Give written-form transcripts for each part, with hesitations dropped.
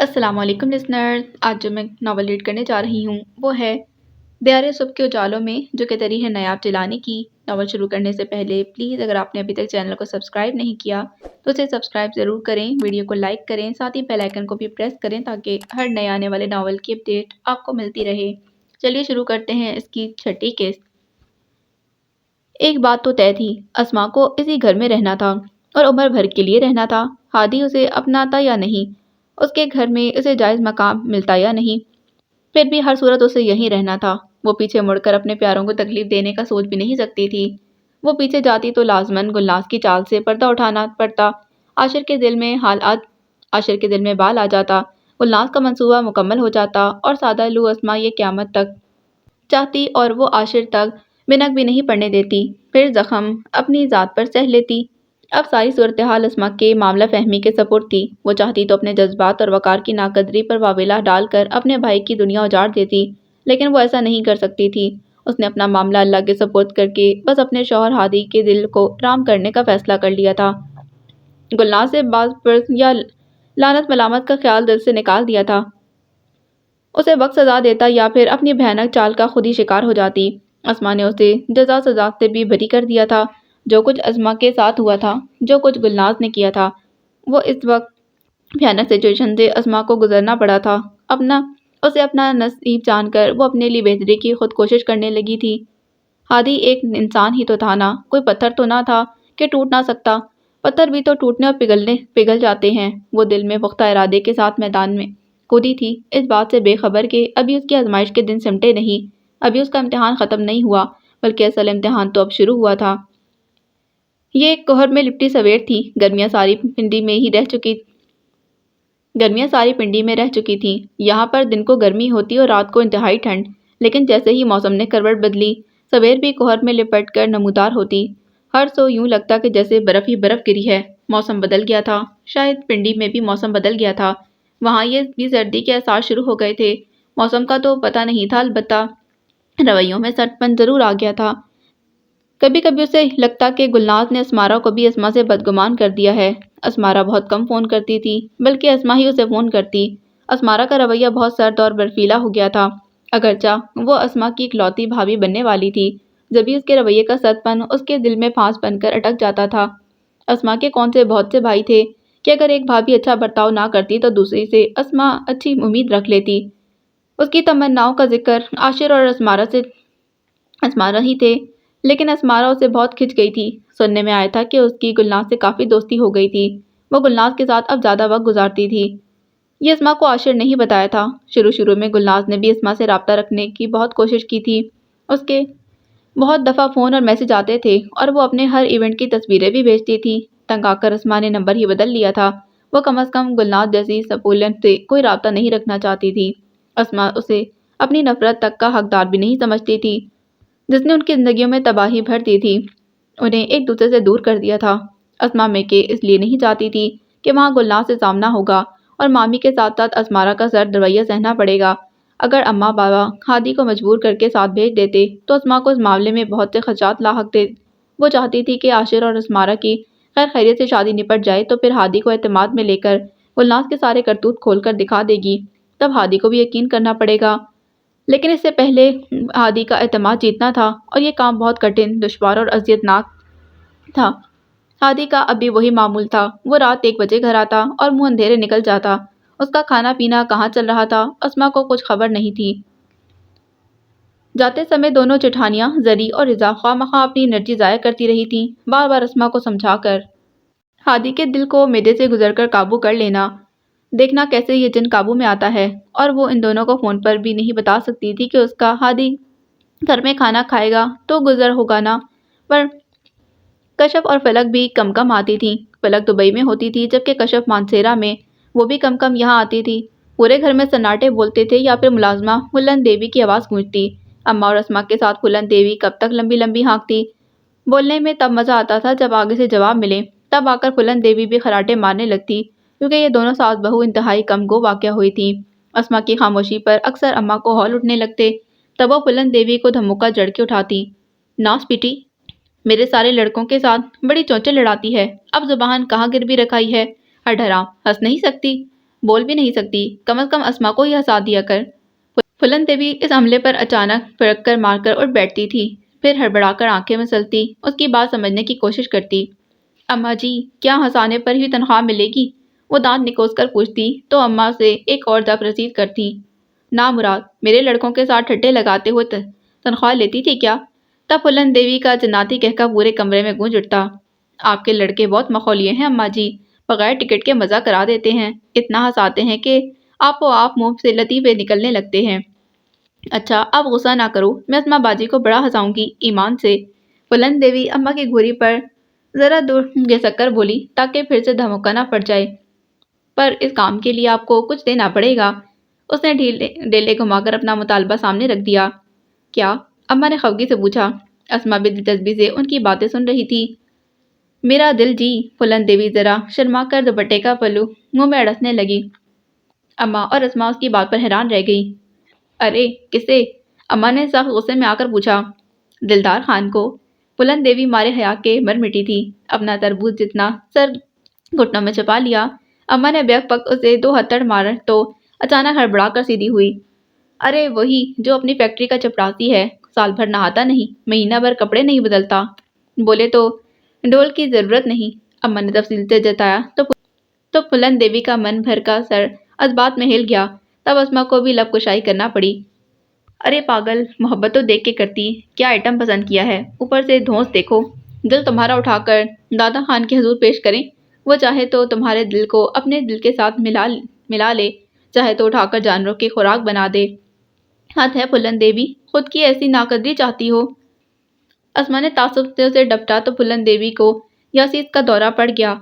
السلام علیکم لسنرز، آج جو میں ناول ریڈ کرنے جا رہی ہوں وہ ہے دیارے صبح کے اجالوں میں جو کہ تری ہے نایاب جیلانی کی۔ ناول شروع کرنے سے پہلے پلیز اگر آپ نے ابھی تک چینل کو سبسکرائب نہیں کیا تو اسے سبسکرائب ضرور کریں، ویڈیو کو لائک کریں، ساتھ ہی بیل آئیکن کو بھی پریس کریں تاکہ ہر نئے آنے والے ناول کی اپڈیٹ آپ کو ملتی رہے۔ چلیے شروع کرتے ہیں اس کی 6 قسط۔ ایک بات تو طے تھی، اسما کو اسی گھر میں رہنا تھا اور عمر بھر کے لیے رہنا تھا۔ ہادی اسے اپناتا یا نہیں، اس کے گھر میں اسے جائز مقام ملتا یا نہیں، پھر بھی ہر صورت اسے یہیں رہنا تھا۔ وہ پیچھے مڑ کر اپنے پیاروں کو تکلیف دینے کا سوچ بھی نہیں سکتی تھی۔ وہ پیچھے جاتی تو لازماً گلناز کی چال سے پردہ اٹھانا پڑتا۔ عاشر کے دل میں بال آ جاتا، گلناز کا منصوبہ مکمل ہو جاتا اور سادہ لو اسما یہ قیامت تک چاہتی اور وہ عاشر تک بنک بھی نہیں پڑنے دیتی، پھر زخم اپنی ذات پر سہ لیتی۔ اب ساری صورتحال اسما کے معاملہ فہمی کے سپرد تھی۔ وہ چاہتی تو اپنے جذبات اور وقار کی ناقدری پر واویلا ڈال کر اپنے بھائی کی دنیا اجاڑ دیتی، لیکن وہ ایسا نہیں کر سکتی تھی۔ اس نے اپنا معاملہ اللہ کے سپرد کر کے بس اپنے شوہر ہادی کے دل کو رام کرنے کا فیصلہ کر لیا تھا۔ گلناز سے باز پرس یا لعنت ملامت کا خیال دل سے نکال دیا تھا۔ اسے وقت سزا دیتا یا پھر اپنی بھیانک چال کا خود ہی شکار ہو جاتی۔ اسما نے اسے جزا سزا سے بھی بری کر دیا تھا۔ جو کچھ اسما کے ساتھ ہوا تھا، جو کچھ گلناز نے کیا تھا، وہ اس وقت بھیانک سچویشن سے اسما کو گزرنا پڑا تھا۔ اسے اپنا نصیب جان کر وہ اپنے لیے بہتری کی خود کوشش کرنے لگی تھی۔ ہادی ایک انسان ہی تو تھا نا، کوئی پتھر تو نہ تھا کہ ٹوٹ نہ سکتا۔ پتھر بھی تو ٹوٹنے اور پگھل جاتے ہیں۔ وہ دل میں پختہ ارادے کے ساتھ میدان میں کودی تھی، اس بات سے بے خبر کہ ابھی اس کی آزمائش کے دن سمٹے نہیں، ابھی اس کا امتحان ختم نہیں ہوا، بلکہ اصل امتحان تو اب شروع ہوا تھا۔ یہ ایک کوہر میں لپٹی سویر تھی۔ گرمیاں ساری پنڈی میں رہ چکی تھیں۔ یہاں پر دن کو گرمی ہوتی اور رات کو انتہائی ٹھنڈ، لیکن جیسے ہی موسم نے کروٹ بدلی، سویر بھی کوہر میں لپٹ کر نمودار ہوتی۔ ہر سو یوں لگتا کہ جیسے برف ہی برف گری ہے۔ موسم بدل گیا تھا، شاید پنڈی میں بھی موسم بدل گیا تھا۔ وہاں یہ بھی سردی کے آثار شروع ہو گئے تھے۔ موسم کا تو پتہ نہیں تھا، البتہ رویوں میں سرد پن ضرور آ گیا تھا۔ کبھی کبھی اسے لگتا کہ گلناز نے اسمارا کو بھی اسما سے بدگمان کر دیا ہے۔ اسمارا بہت کم فون کرتی تھی، بلکہ اسما ہی اسے فون کرتی۔ اسمارا کا رویہ بہت سرد اور برفیلا ہو گیا تھا، اگرچہ وہ اسما کی اکلوتی بھابھی بننے والی تھی۔ جبھی اس کے رویے کا سرد پن اس کے دل میں پھانس بن کر اٹک جاتا تھا۔ اسما کے کون سے بہت سے بھائی تھے کہ اگر ایک بھابھی اچھا برتاؤ نہ کرتی تو دوسری سے اسما اچھی امید رکھ لیتی۔ اس کی تمناؤں کا ذکر عاشر اور اسمارا ہی تھے، لیکن اسمارا اسے بہت کھنچ گئی تھی۔ سننے میں آیا تھا کہ اس کی گلناز سے کافی دوستی ہو گئی تھی۔ وہ گلناز کے ساتھ اب زیادہ وقت گزارتی تھی۔ یہ اسما کو عاشر نہیں بتایا تھا۔ شروع میں گلناز نے بھی اسما سے رابطہ رکھنے کی بہت کوشش کی تھی۔ اس کے بہت دفعہ فون اور میسج آتے تھے اور وہ اپنے ہر ایونٹ کی تصویریں بھی بھیجتی تھی۔ تنگ آ کر اسما نے نمبر ہی بدل لیا تھا۔ وہ کم از کم گلناز جیسی سپولنٹ سے کوئی رابطہ نہیں رکھنا چاہتی تھی۔ اسما اسے اپنی نفرت تک کا حقدار بھی نہیں سمجھتی تھی، جس نے ان کی زندگیوں میں تباہی بھر دی تھی، انہیں ایک دوسرے سے دور کر دیا تھا۔ اسما میکے اس لیے نہیں چاہتی تھی کہ وہاں گلناز سے سامنا ہوگا اور مامی کے ساتھ ساتھ اسمارا کا سرد رویہ سہنا پڑے گا۔ اگر اماں بابا ہادی کو مجبور کر کے ساتھ بھیج دیتے تو اسما کو اس معاملے میں بہت سے خدشات لاحق تھے۔ وہ چاہتی تھی کہ عاشر اور اسمارا کی خیر خیریت سے شادی نپٹ جائے تو پھر ہادی کو اعتماد میں لے کر گلناز کے سارے کرتوت کھول کر دکھا دے گی، تب ہادی کو بھی یقین کرنا پڑے گا۔ لیکن اس سے پہلے ہادی کا اعتماد جیتنا تھا اور یہ کام بہت کٹھن، دشوار اور اذیت ناک تھا۔ ہادی کا اب بھی وہی معمول تھا، وہ رات 1 بجے گھر آتا اور منہ اندھیرے نکل جاتا۔ اس کا کھانا پینا کہاں چل رہا تھا، اسما کو کچھ خبر نہیں تھی۔ جاتے سمے دونوں جٹھانیاں زری اور رضا خواہ مخواہ اپنی انرجی ضائع کرتی رہی تھیں، بار بار اسما کو سمجھا کر ہادی کے دل کو معدے سے گزر کر قابو کر لینا، دیکھنا کیسے یہ جن قابو میں آتا ہے۔ اور وہ ان دونوں کو فون پر بھی نہیں بتا سکتی تھی کہ اس کا ہادی گھر میں کھانا کھائے گا تو گزر ہوگا نا۔ پر کشف اور فلک بھی کم کم آتی تھیں۔ فلک دبئی میں ہوتی تھی جبکہ کشف مانسیرا میں، وہ بھی کم کم یہاں آتی تھی۔ پورے گھر میں سناٹے بولتے تھے یا پھر ملازمہ پھلن دیوی کی آواز گونجتی۔ اماں اور اسما کے ساتھ پھلن دیوی کب تک لمبی لمبی ہانکتی۔ بولنے میں تب مزہ آتا تھا جب آگے سے جواب ملے، تب آ کر پھلن دیوی بھی خراٹے مارنے لگتی، کیونکہ یہ دونوں ساس بہو انتہائی کم گو واقع ہوئی تھیں۔ اسما کی خاموشی پر اکثر اماں کو ہول اٹھنے لگتے، تب وہ پھلن دیوی کو دھمکا جڑ کے اٹھاتی۔ ناس بیٹی، میرے سارے لڑکوں کے ساتھ بڑی چونچیں لڑاتی ہے، اب زبان کہاں گروی رکھائی ہے، ہر ڈھرام ہنس نہیں سکتی۔ بول بھی نہیں سکتی، کم از کم اسما کو یہ ساتھ دیا کر۔ پھلن دیوی اس حملے پر اچانک پھڑک کر مار کر اٹھ بیٹھتی تھی، پھر ہڑبڑا کر آنکھیں مسلتی، اس کی بات سمجھنے کی کوشش کرتی۔ اماں جی، کیا ہنسانے پر ہی تنخواہ ملے گی؟ وہ دانت نکوس کر پوچھتی تو اماں سے ایک اور دپ رسید کرتی۔ نا مراد، میرے لڑکوں کے ساتھ ٹھٹے لگاتے ہوئے تنخواہ لیتی تھی کیا؟ تب پھلن دیوی کا جناتی کہکا پورے کمرے میں گونج اٹھتا۔ آپ کے لڑکے بہت مخولیے ہیں اماں جی، بغیر ٹکٹ کے مزہ کرا دیتے ہیں، اتنا ہنساتے ہیں کہ آپ و آپ منہ سے لطیفے نکلنے لگتے ہیں۔ اچھا اب غصہ نہ کرو، میں اسما باجی کو بڑا ہنساؤں گی، ایمان سے۔ پھلن دیوی اماں کی گھوری پر ذرا دور گھسک کر بولی تاکہ پھر سے دھمکا نہ پڑ جائے۔ پر اس کام کے لیے آپ کو کچھ دینا پڑے گا۔ اس نے ڈیلے گھما کر اپنا مطالبہ سامنے رکھ دیا۔ کیا؟ اماں نے خفگی سے پوچھا۔ اسما بھی دلچسپی سے ان کی باتیں سن رہی تھی۔ میرا دل جی، پھلن دیوی ذرا شرما کر دوپٹے کا پلو منہ میں اڑسنے لگی۔ اماں اور اسما اس کی بات پر حیران رہ گئی۔ ارے کسے؟ اماں نے سخت غصے میں آ کر پوچھا۔ دلدار خان کو۔ پھلن دیوی مارے حیا کے مر مٹی تھی، اپنا تربوز جتنا سر گھٹنوں میں چھپا لیا۔ اماں نے بیک وقت اسے دو ہتھڑ مارا تو اچانک ہڑبڑا کر سیدھی ہوئی۔ ارے وہی جو اپنی فیکٹری کا چپڑاسی ہے، سال بھر نہاتا نہیں، مہینہ بھر کپڑے نہیں بدلتا، بولے تو ڈول کی ضرورت نہیں۔ اماں نے تفصیل سے جتایا تو پھلن دیوی کا من بھر کا سر اس بات میں ہل گیا، تب اسما کو بھی لب کشائی کرنا پڑی۔ ارے پاگل، محبت تو دیکھ کے کرتی، کیا آئٹم پسند کیا ہے، اوپر سے دھونس دیکھو۔ دل تمہارا اٹھا کر دادا خان کے حضور پیش کریں، وہ چاہے تو تمہارے دل کو اپنے دل کے ساتھ ملا لے، چاہے تو اٹھا کر جانوروں کی خوراک بنا دے۔ حد ہے پھلن دیوی، خود کی ایسی ناقدری چاہتی ہو۔ اسما نے تعصب سے ڈپٹا تو پھلن دیوی کو یاسیس کا دورہ پڑ گیا۔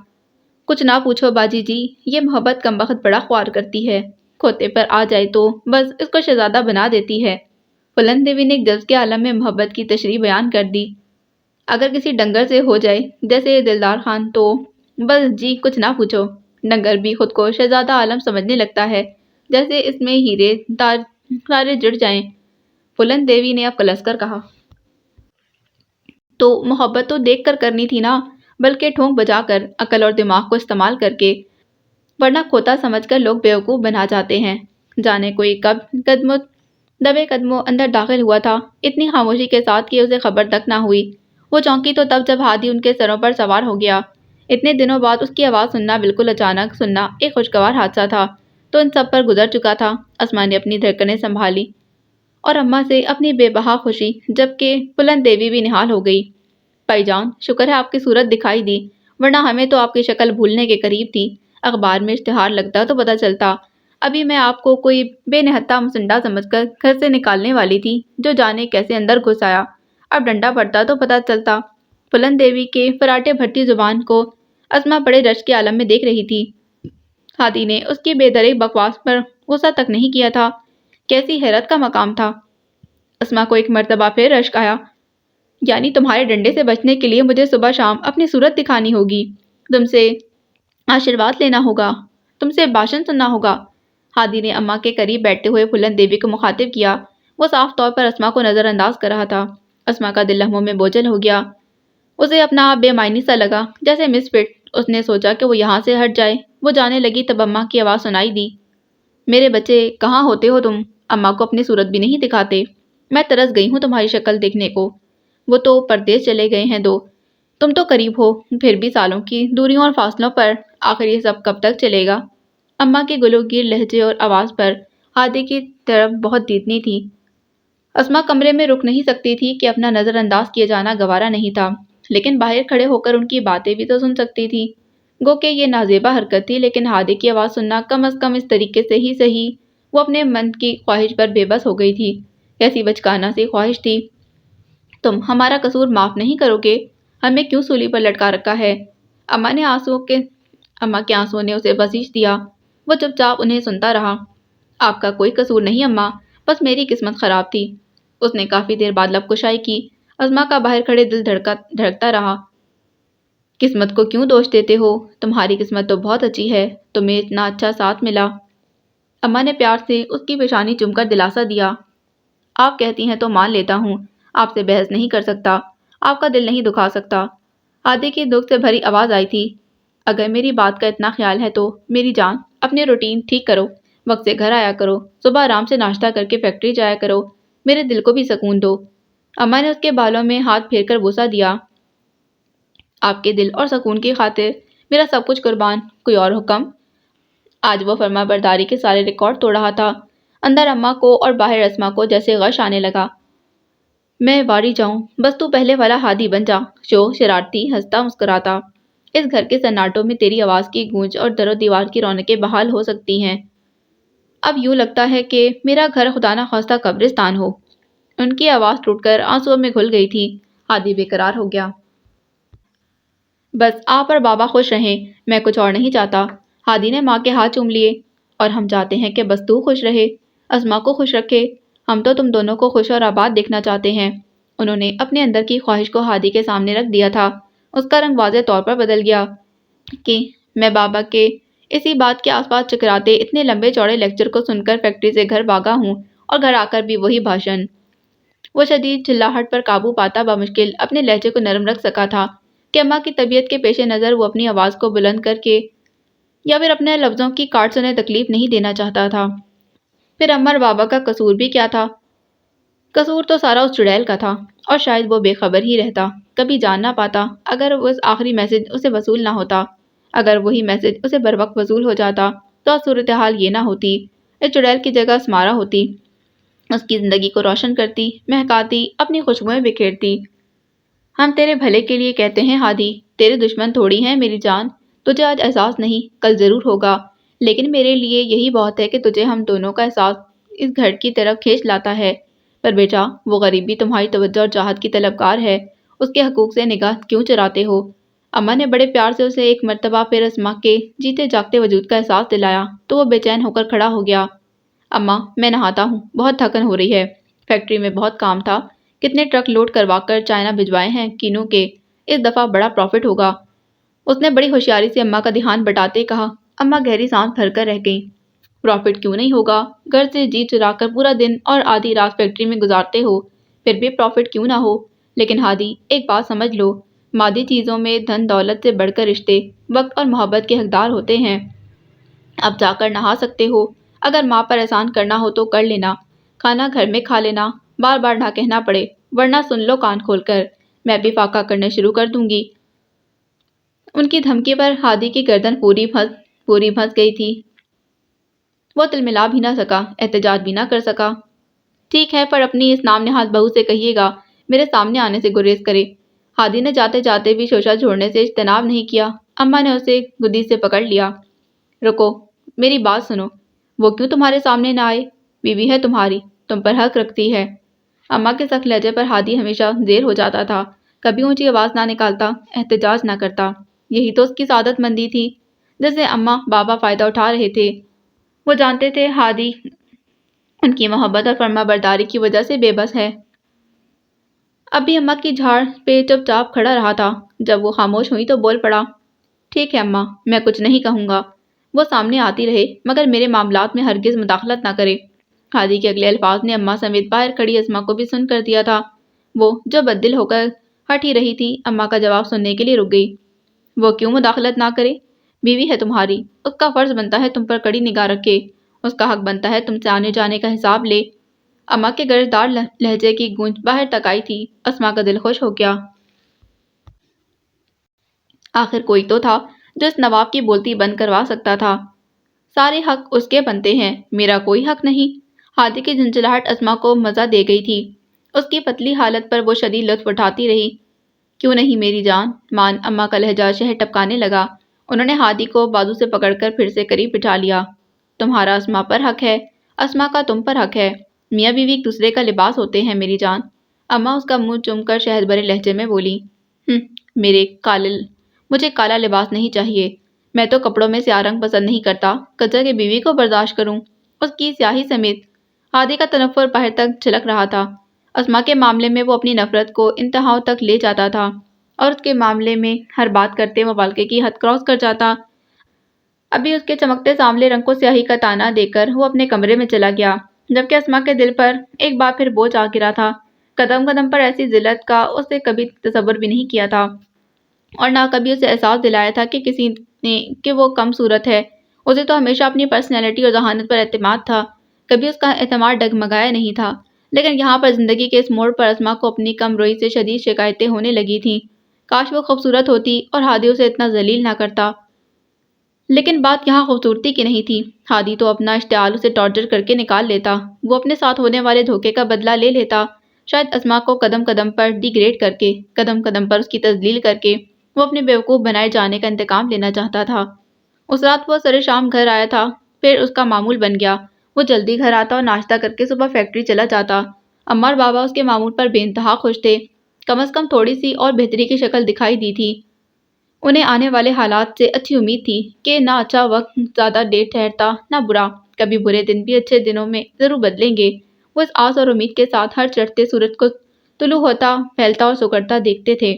کچھ نہ پوچھو باجی جی، یہ محبت کمبخت بڑا خوار کرتی ہے، کھوتے پر آ جائے تو بس اس کو شہزادہ بنا دیتی ہے۔ پھلن دیوی نے ایک جذب کے عالم میں محبت کی تشریح بیان کر دی۔ اگر کسی ڈنگر سے ہو جائے جیسے دلدار خان تو بس جی کچھ نہ پوچھو، ڈنگر بھی خود کو شہزادہ عالم سمجھنے لگتا ہے، جیسے اس میں ہیرے تارے جڑ جائیں۔ پھلن دیوی نے اب کلس کر کہا۔ تو محبت تو دیکھ کر کرنی تھی نا، بلکہ ٹھونک بجا کر، عقل اور دماغ کو استعمال کر کے، ورنہ کھوتا سمجھ کر لوگ بیوقوف بنا جاتے ہیں۔ جانے کوئی کب دبے قدموں اندر داخل ہوا تھا، اتنی خاموشی کے ساتھ کہ اسے خبر تک نہ ہوئی۔ وہ چونکی تو تب جب ہادی ان کے سروں پر سوار ہو گیا۔ اتنے دنوں بعد اس کی آواز سننا، بالکل اچانک سننا، ایک خوشگوار حادثہ تھا تو ان سب پر گزر چکا تھا۔ اسما نے اپنی دھڑکنیں سنبھالی اور اماں سے اپنی بے بہا خوشی، جبکہ پھلن دیوی بھی نہال ہو گئی۔ بھائی جان، شکر ہے آپ کی صورت دکھائی دی، ورنہ ہمیں تو آپ کی شکل بھولنے کے قریب تھی۔ اخبار میں اشتہار لگتا تو پتہ چلتا۔ ابھی میں آپ کو کوئی بے نہتا مسنڈا سمجھ کر گھر سے نکالنے والی تھی، جو جانے کیسے اندر گھس آیا۔ اب ڈنڈا پڑتا تو پتہ چلتا۔ پھلن دیوی کے فراٹے بھرتی زبان کو اسما بڑے رشک کے عالم میں دیکھ رہی تھی۔ ہادی نے اس کی بے دریغ بکواس پر غصہ تک نہیں کیا تھا، کیسی حیرت کا مقام تھا۔ اسما کو ایک مرتبہ پھر رشک آیا۔ یعنی تمہارے ڈنڈے سے بچنے کے لیے مجھے صبح شام اپنی صورت دکھانی ہوگی، تم سے آشیرواد لینا ہوگا، تم سے بھاشن سننا ہوگا۔ ہادی نے اماں کے قریب بیٹھتے ہوئے پھلن دیوی کو مخاطب کیا۔ وہ صاف طور پر اسما کو نظر انداز کر رہا تھا۔ اسما کا دل لمحوں میں بوجھل ہو گیا۔ اسے اپنا آپ بے معنی سا لگا، جیسے مس فٹ۔ اس نے سوچا کہ وہ یہاں سے ہٹ جائے۔ وہ جانے لگی تب اماں کی آواز سنائی دی۔ میرے بچے، کہاں ہوتے ہو تم؟ اماں کو اپنی صورت بھی نہیں دکھاتے؟ میں ترس گئی ہوں تمہاری شکل دیکھنے کو۔ وہ تو پردیس چلے گئے ہیں دو، تم تو قریب ہو، پھر بھی سالوں کی دوریوں اور فاصلوں پر، آخر یہ سب کب تک چلے گا؟ اماں کے گلوگیر لہجے اور آواز پر ہادی کی طرف بہت دیدنی تھی۔ اسما کمرے میں رک نہیں سکتی تھی کہ اپنا نظر انداز کیے جانا گوارا نہیں تھا، لیکن باہر کھڑے ہو کر ان کی باتیں بھی تو سن سکتی تھی۔ گو کہ یہ نازیبا حرکت تھی، لیکن ہادی کی آواز سننا کم از کم اس طریقے سے ہی صحیح۔ وہ اپنے من کی خواہش پر بے بس ہو گئی تھی، ایسی بچکانہ سی خواہش تھی۔ تم ہمارا قصور معاف نہیں کرو گے؟ ہمیں کیوں سولی پر لٹکا رکھا ہے؟ اماں کے آنسوؤں نے اسے بخش دیا۔ وہ چپ چاپ انہیں سنتا رہا۔ آپ کا کوئی قصور نہیں اماں، بس میری قسمت خراب تھی۔ اس نے کافی دیر بعد لب کشائی کی۔ اسما کا باہر کھڑے دل دھڑکتا رہا۔ قسمت کو کیوں دوش دیتے ہو؟ تمہاری قسمت تو بہت اچھی ہے، تمہیں اتنا اچھا ساتھ ملا۔ اماں نے پیار سے اس کی پیشانی چوم کر دلاسا دیا۔ آپ کہتی ہیں تو مان لیتا ہوں، آپ سے بحث نہیں کر سکتا، آپ کا دل نہیں دکھا سکتا۔ ہادی کی دکھ سے بھری آواز آئی تھی۔ اگر میری بات کا اتنا خیال ہے تو میری جان، اپنی روٹین ٹھیک کرو، وقت سے گھر آیا کرو، صبح آرام سے ناشتہ کر کے فیکٹری جایا کرو، میرے دل کو بھی سکون دو۔ اماں نے اس کے بالوں میں ہاتھ پھیر کر بوسہ دیا۔ آپ کے دل اور سکون کی خاطر میرا سب کچھ قربان، کوئی اور حکم؟ آج وہ فرما برداری کے سارے ریکارڈ توڑ رہا تھا۔ اندر اماں کو اور باہر اسما کو جیسے غش آنے لگا۔ میں واری جاؤں، بس تو پہلے والا ہادی بن جا، جو شرارتی، ہنستا مسکراتا۔ اس گھر کے سناٹوں میں تیری آواز کی گونج اور در و دیوار کی رونقیں بحال ہو سکتی ہیں۔ اب یوں لگتا ہے کہ میرا گھر خدا نخواستہ قبرستان ہو۔ ان کی آواز ٹوٹ کر آنسوؤں میں گھل گئی تھی۔ ہادی بے قرار ہو گیا۔ بس آپ اور بابا خوش رہیں، میں کچھ اور نہیں چاہتا۔ ہادی نے ماں کے ہاتھ چوم لیے۔ اور ہم چاہتے ہیں کہ بس تو خوش رہے، اسما کو خوش رکھے۔ ہم تو تم دونوں کو خوش اور آباد دیکھنا چاہتے ہیں۔ انہوں نے اپنے اندر کی خواہش کو ہادی کے سامنے رکھ دیا تھا۔ اس کا رنگ واضح طور پر بدل گیا کہ میں بابا کے اسی بات کے آس پاس چکراتے اتنے لمبے چوڑے لیکچر کو سن کر فیکٹری سے گھر بھاگا ہوں، اور گھر آ کر بھی وہی بھاشن۔ وہ شدید چلاہٹ پر قابو پاتا بمشکل اپنے لہجے کو نرم رکھ سکا تھا کہ اماں کی طبیعت کے پیش نظر وہ اپنی آواز کو بلند کر کے یا پھر اپنے لفظوں کی کاٹ سے انہیں تکلیف نہیں دینا چاہتا تھا۔ پھر اماں اور بابا کا قصور بھی کیا تھا؟ قصور تو سارا اس چڑیل کا تھا، اور شاید وہ بے خبر ہی رہتا، کبھی جان نہ پاتا اگر وہ آخری میسج اسے وصول نہ ہوتا۔ اگر وہی میسج اسے بر وقت وصول ہو جاتا تو صورتحال یہ نہ ہوتی۔ اس چڑیل کی جگہ اسمارا ہوتی، اس کی زندگی کو روشن کرتی، مہکاتی، اپنی خوشبوئیں بکھیرتی۔ ہم تیرے بھلے کے لیے کہتے ہیں ہادی، تیرے دشمن تھوڑی ہیں میری جان۔ تجھے آج احساس نہیں، کل ضرور ہوگا، لیکن میرے لیے یہی بہت ہے کہ تجھے ہم دونوں کا احساس اس گھر کی طرف کھینچ لاتا ہے۔ پر بیٹا، وہ غریب بھی تمہاری توجہ اور چاہت کی طلبگار ہے، اس کے حقوق سے نگاہ کیوں چراتے ہو؟ اماں نے بڑے پیار سے اسے ایک مرتبہ پھر اسما کے جیتے جاگتے وجود کا احساس دلایا تو وہ بے چین ہو کر کھڑا ہو گیا۔ اماں، میں نہاتا ہوں، بہت تھکن ہو رہی ہے، فیکٹری میں بہت کام تھا، کتنے ٹرک لوڈ کروا کر چائنا بھجوائے ہیں کینو کے، اس دفعہ بڑا پروفٹ ہوگا۔ اس نے بڑی ہوشیاری سے اماں کا دھیان بٹاتے کہا۔ اماں گہری سانس بھر کر رہ گئیں۔ پروفٹ کیوں نہیں ہوگا؟ گھر سے جی چرا کر پورا دن اور آدھی رات فیکٹری میں گزارتے ہو، پھر بھی پروفٹ کیوں نہ ہو؟ لیکن ہادی، ایک بات سمجھ لو، مادی چیزوں میں دھن دولت سے بڑھ کر رشتے، وقت اور محبت کے حقدار ہوتے ہیں۔ اب جا کر نہا سکتے ہو، اگر ماں پر احسان کرنا ہو تو کر لینا، کھانا گھر میں کھا لینا، بار بار نہ کہنا پڑے، ورنہ سن لو کان کھول کر، میں بھی فاقہ کرنے شروع کر دوں گی۔ ان کی دھمکی پر ہادی کی گردن پوری پھنس گئی تھی۔ وہ تلملا بھی نہ سکا، احتجاج بھی نہ کر سکا۔ ٹھیک ہے، پر اپنی اس نام نہاد بہو سے کہیے گا میرے سامنے آنے سے گریز کرے۔ ہادی نے جاتے جاتے بھی شوشہ چھوڑنے سے اجتناب نہیں کیا۔ اماں نے اسے گدی سے پکڑ لیا۔ رکو، میری بات سنو، وہ کیوں تمہارے سامنے نہ آئے؟ بیوی ہے تمہاری، تم پر حق رکھتی ہے۔ اماں کے سخت لہجے پر ہادی ہمیشہ زیر ہو جاتا تھا، کبھی اونچی آواز نہ نکالتا، احتجاج نہ کرتا۔ یہی تو اس کی سعادت مندی تھی، جس سے اماں بابا فائدہ اٹھا رہے تھے۔ وہ جانتے تھے ہادی ان کی محبت اور فرما برداری کی وجہ سے بے بس ہے۔ اب بھی اماں کی جھاڑ پہ چپ چاپ کھڑا رہا تھا۔ جب وہ خاموش ہوئی تو بول پڑا۔ ٹھیک ہے اماں، میں کچھ نہیں کہوں گا، وہ سامنے آتی رہے، مگر میرے معاملات میں ہرگز مداخلت نہ کرے۔ ہادی کے اگلے الفاظ نے اماں سمیت باہر کھڑی اسما کو بھی سن کر دیا تھا۔ وہ جو بددل ہو کر ہٹ ہی رہی تھی، اماں کا جواب سننے کے لیے رک گئی۔ وہ کیوں مداخلت نہ کرے؟ بیوی ہے تمہاری، اس کا فرض بنتا ہے تم پر کڑی نگاہ رکھے، اس کا حق بنتا ہے تم سے آنے جانے کا حساب لے۔ اماں کے گرجدار لہجے کی گونج باہر تک آئی تھی۔ اسما کا دل خوش ہو گیا۔ آخر کوئی تو تھا جو اس نواب کی بولتی بند کروا سکتا تھا۔ سارے حق اس کے بنتے ہیں، میرا کوئی حق نہیں۔ ہادی کی جھنجھلاہٹ اسما کو مزہ دے گئی تھی۔ اس کی پتلی حالت پر وہ شدید لطف اٹھاتی رہی۔ کیوں نہیں میری جان مان؟ اماں کا لہجہ شہد ٹپکانے لگا۔ انہوں نے ہادی کو بازو سے پکڑ کر پھر سے قریب بٹھا لیا۔ تمہارا اسما پر حق ہے، اسما کا تم پر حق ہے، میاں بیوی ایک دوسرے کا لباس ہوتے ہیں میری جان۔ اماں اس کا منہ چوم کر شہد بھرے لہجے میں بولی۔ مجھے کالا لباس نہیں چاہیے، میں تو کپڑوں میں سیاہ رنگ پسند نہیں کرتا، کچا کہ بیوی کو برداشت کروں۔ اس کی سیاہی سمیت ہادی کا تنفر باہر تک چھلک رہا تھا۔ اسما کے معاملے میں وہ اپنی نفرت کو انتہاؤں تک لے جاتا تھا، اور اس کے معاملے میں ہر بات کرتے مبالغے کی حد کراس کر جاتا۔ ابھی اس کے چمکتے سانولے رنگ کو سیاہی کا تانا دے کر وہ اپنے کمرے میں چلا گیا، جبکہ اسما کے دل پر ایک بار پھر بوجھ آ گرا تھا۔ قدم قدم پر ایسی ذلت کا اس نے کبھی تصور بھی نہیں کیا تھا، اور نہ کبھی اسے احساس دلایا تھا کہ کسی نے کہ وہ کم صورت ہے۔ اسے تو ہمیشہ اپنی پرسنالٹی اور ذہانت پر اعتماد تھا، کبھی اس کا اعتماد ڈگمگایا نہیں تھا، لیکن یہاں پر زندگی کے اس موڑ پر اسما کو اپنی کم روئی سے شدید شکایتیں ہونے لگی تھیں۔ کاش وہ خوبصورت ہوتی اور ہادی اسے اتنا ذلیل نہ کرتا۔ لیکن بات یہاں خوبصورتی کی نہیں تھی، ہادی تو اپنا اشتعال اسے ٹارچر کر کے نکال لیتا، وہ اپنے ساتھ ہونے والے دھوکے کا بدلہ لے لیتا، شاید اسما کو قدم قدم پر ڈی گریڈ کر کے، قدم قدم پر اس کی تذلیل کر کے وہ اپنے بیوقوف بنائے جانے کا انتقام لینا چاہتا تھا۔ اس رات وہ سر شام گھر آیا تھا، پھر اس کا معمول بن گیا، وہ جلدی گھر آتا اور ناشتہ کر کے صبح فیکٹری چلا جاتا۔ اماں اور بابا اس کے معمول پر بے انتہا خوش تھے، کم از کم تھوڑی سی اور بہتری کی شکل دکھائی دی تھی۔ انہیں آنے والے حالات سے اچھی امید تھی کہ نہ اچھا وقت زیادہ دیر ٹھہرتا نہ برا، کبھی برے دن بھی اچھے دنوں میں ضرور بدلیں گے۔ وہ اس آس اور امید کے ساتھ ہر چڑھتے سورج کو طلوع ہوتا، پھیلتا اور سکڑتا دیکھتے تھے۔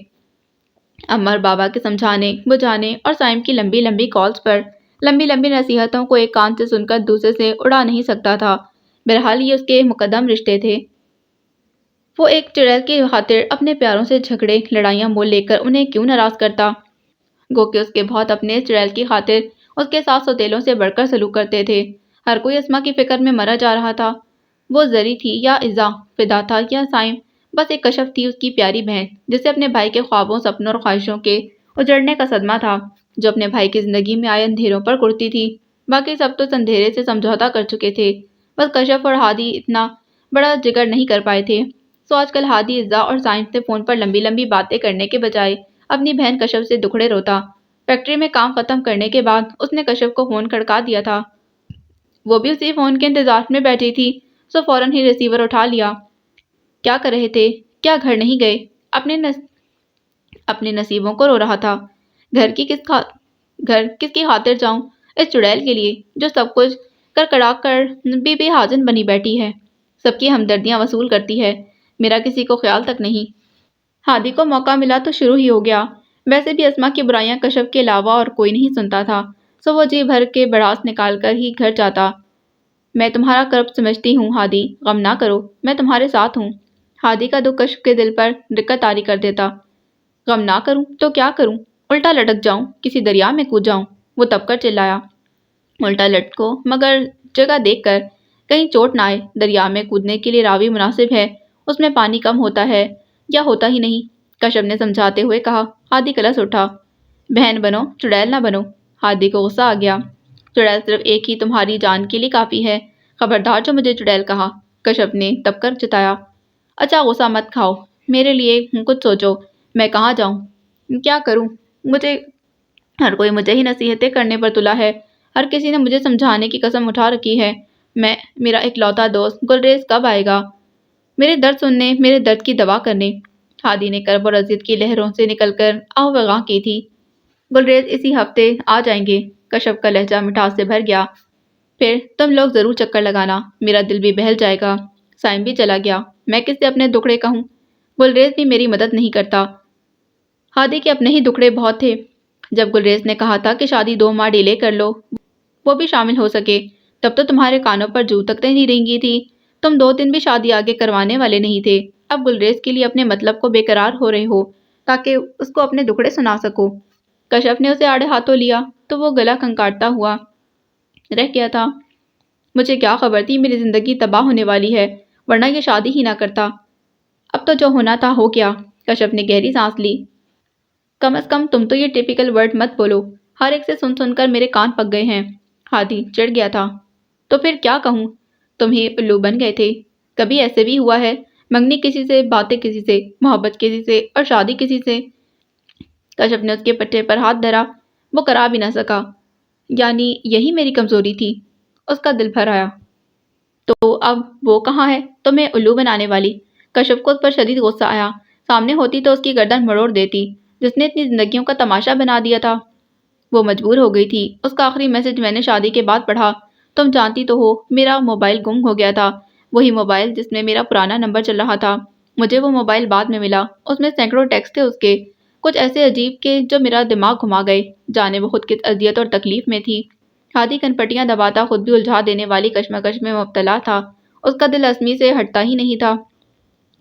اماں اور بابا کے سمجھانے بجھانے اور سائم کی لمبی لمبی کالز پر لمبی لمبی نصیحتوں کو ایک کان سے سن کر دوسرے سے اڑا نہیں سکتا تھا۔ بہرحال یہ اس کے مقدم رشتے تھے۔ وہ ایک چڑیل کی خاطر اپنے پیاروں سے جھگڑے لڑائیاں مول لے کر انہیں کیوں ناراض کرتا؟ گو کہ اس کے بہت اپنے اس چڑیل کی خاطر اس کے ساتھ سوتیلوں سے بڑھ کر سلوک کرتے تھے۔ ہر کوئی اسما کی فکر میں مرا جا رہا تھا۔ وہ زری تھی یا عزا، فدا تھا یا سائم، بس ایک کشف تھی اس کی پیاری بہن، جسے اپنے بھائی کے خوابوں، سپنوں اور خواہشوں کے اجڑنے کا صدمہ تھا، جو اپنے بھائی کی زندگی میں آئے اندھیروں پر کرتی تھی۔ باقی سب تو اس اندھیرے سے سمجھوتا کر چکے تھے، بس کشف اور ہادی اتنا بڑا جگر نہیں کر پائے تھے۔ سو آج کل ہادی عزا اور سائم سے فون پر لمبی لمبی باتیں کرنے کے بجائے اپنی بہن کشف سے دکھڑے روتا۔ فیکٹری میں کام ختم کرنے کے بعد اس نے کشف کو فون کھڑکا دیا تھا۔ وہ بھی اسی فون کے انتظار میں بیٹھی تھی، سو فوراً ہی ریسیور اٹھا لیا۔ کیا کر رہے تھے؟ کیا گھر نہیں گئے؟ اپنے نصیبوں کو رو رہا تھا۔ گھر کس کی خاطر جاؤں؟ اس چڑیل کے لیے جو سب کچھ کڑا کر بے حاجن بنی بیٹھی ہے، سب کی ہمدردیاں وصول کرتی ہے، میرا کسی کو خیال تک نہیں۔ ہادی کو موقع ملا تو شروع ہی ہو گیا۔ ویسے بھی اسما کی برائیاں کشف کے علاوہ اور کوئی نہیں سنتا تھا، سو وہ جی بھر کے بڑاس نکال کر ہی گھر جاتا۔ میں تمہارا کرب سمجھتی ہوں ہادی، غم نہ کرو، میں تمہارے ساتھ ہوں۔ ہادی کا دکھ کشف کے دل پر دقت طاری کر دیتا۔ غم نہ کروں تو کیا کروں؟ الٹا لٹک جاؤں، کسی دریا میں کود جاؤں؟ وہ تب کر چلایا۔ الٹا لٹکو مگر جگہ دیکھ کر، کہیں چوٹ نہ آئے۔ دریا میں کودنے کے لیے راوی مناسب ہے، اس میں پانی کم ہوتا ہے یا ہوتا ہی نہیں، کشف نے سمجھاتے ہوئے کہا۔ ہادی کلس اٹھا۔ بہن بنو، چڑیل نہ بنو۔ ہادی کو غصہ آ گیا۔ چڑیل صرف ایک ہی تمہاری جان کے لیے کافی ہے، خبردار جو مجھے چڑیل کہا، کشف نے تب کر جتایا۔ اچھا غصہ مت کھاؤ، میرے لیے کچھ سوچو، میں کہاں جاؤں؟ کیا کروں؟ ہر کوئی مجھے ہی نصیحتیں کرنے پر تلا ہے، ہر کسی نے مجھے سمجھانے کی قسم اٹھا رکھی ہے۔ میرا اکلوتا دوست گلریز کب آئے گا میرے درد سننے، میرے درد کی دوا کرنے؟ ہادی نے کرب اور اذیت کی لہروں سے نکل کر آہ وغاں کی تھی۔ گلریز اسی ہفتے آ جائیں گے۔ کشف کا لہجہ مٹھاس سے بھر گیا۔ پھر تم لوگ ضرور چکر لگانا، میرا دل بھی بہل جائے گا۔ سائم بھی چلا گیا، میں کس سے اپنے دکھڑے کہوں؟ گلریز بھی میری مدد نہیں کرتا۔ ہادی کے اپنے ہی دکھڑے بہت تھے۔ جب گلریز نے کہا تھا کہ شادی 2 ماہ ڈیلے کر لو، وہ بھی شامل ہو سکے، تب تو تمہارے کانوں پر جوں تک نہیں رینگی تھی، تم 2 دن بھی شادی آگے کروانے والے نہیں تھے۔ اب گلریز کے لیے اپنے مطلب کو بے قرار ہو رہے ہو تاکہ اس کو اپنے دکھڑے سنا سکو۔ کشف نے اسے آڑے ہاتھوں لیا تو وہ گلا کھنکاٹتا ہوا رہ گیا تھا۔ مجھے کیا خبر تھی میری زندگی تباہ ہونے والی ہے، ورنہ یہ شادی ہی نہ کرتا۔ اب تو جو ہونا تھا ہو گیا۔ کشف نے گہری سانس لی۔ کم از کم تم تو یہ ٹیپیکل ورڈ مت بولو، ہر ایک سے سن سن کر میرے کان پک گئے ہیں۔ ہادی چڑھ گیا تھا۔ تو پھر کیا کہوں؟ تم ہی الو بن گئے تھے۔ کبھی ایسے بھی ہوا ہے، منگنی کسی سے، باتیں کسی سے، محبت کسی سے اور شادی کسی سے؟ کشف نے اس کے پٹھے پر ہاتھ دھرا۔ وہ کرا بھی نہ سکا۔ یعنی یہی میری کمزوری تھی؟ اس کا دل بھر آیا۔ تو اب وہ کہاں ہے تمہیں الو بنانے والی؟ کشف کو اس پر شدید غصہ آیا۔ سامنے ہوتی تو اس کی گردن مروڑ دیتی، جس نے اتنی زندگیوں کا تماشا بنا دیا تھا۔ وہ مجبور ہو گئی تھی۔ اس کا آخری میسج میں نے شادی کے بعد پڑھا۔ تم جانتی تو ہو میرا موبائل گم ہو گیا تھا، وہی موبائل جس میں میرا پرانا نمبر چل رہا تھا۔ مجھے وہ موبائل بعد میں ملا، اس میں سینکڑوں ٹیکسٹ تھے اس کے، کچھ ایسے عجیب کہ جو میرا دماغ گھما گئے، جانے وہ خود کس اذیت اور تکلیف میں تھی۔ ہادی کنپٹیاں دباتا خود بھی الجھا دینے والی کشمکش میں مبتلا تھا۔ اس کا دل اسمی سے ہٹتا ہی نہیں تھا،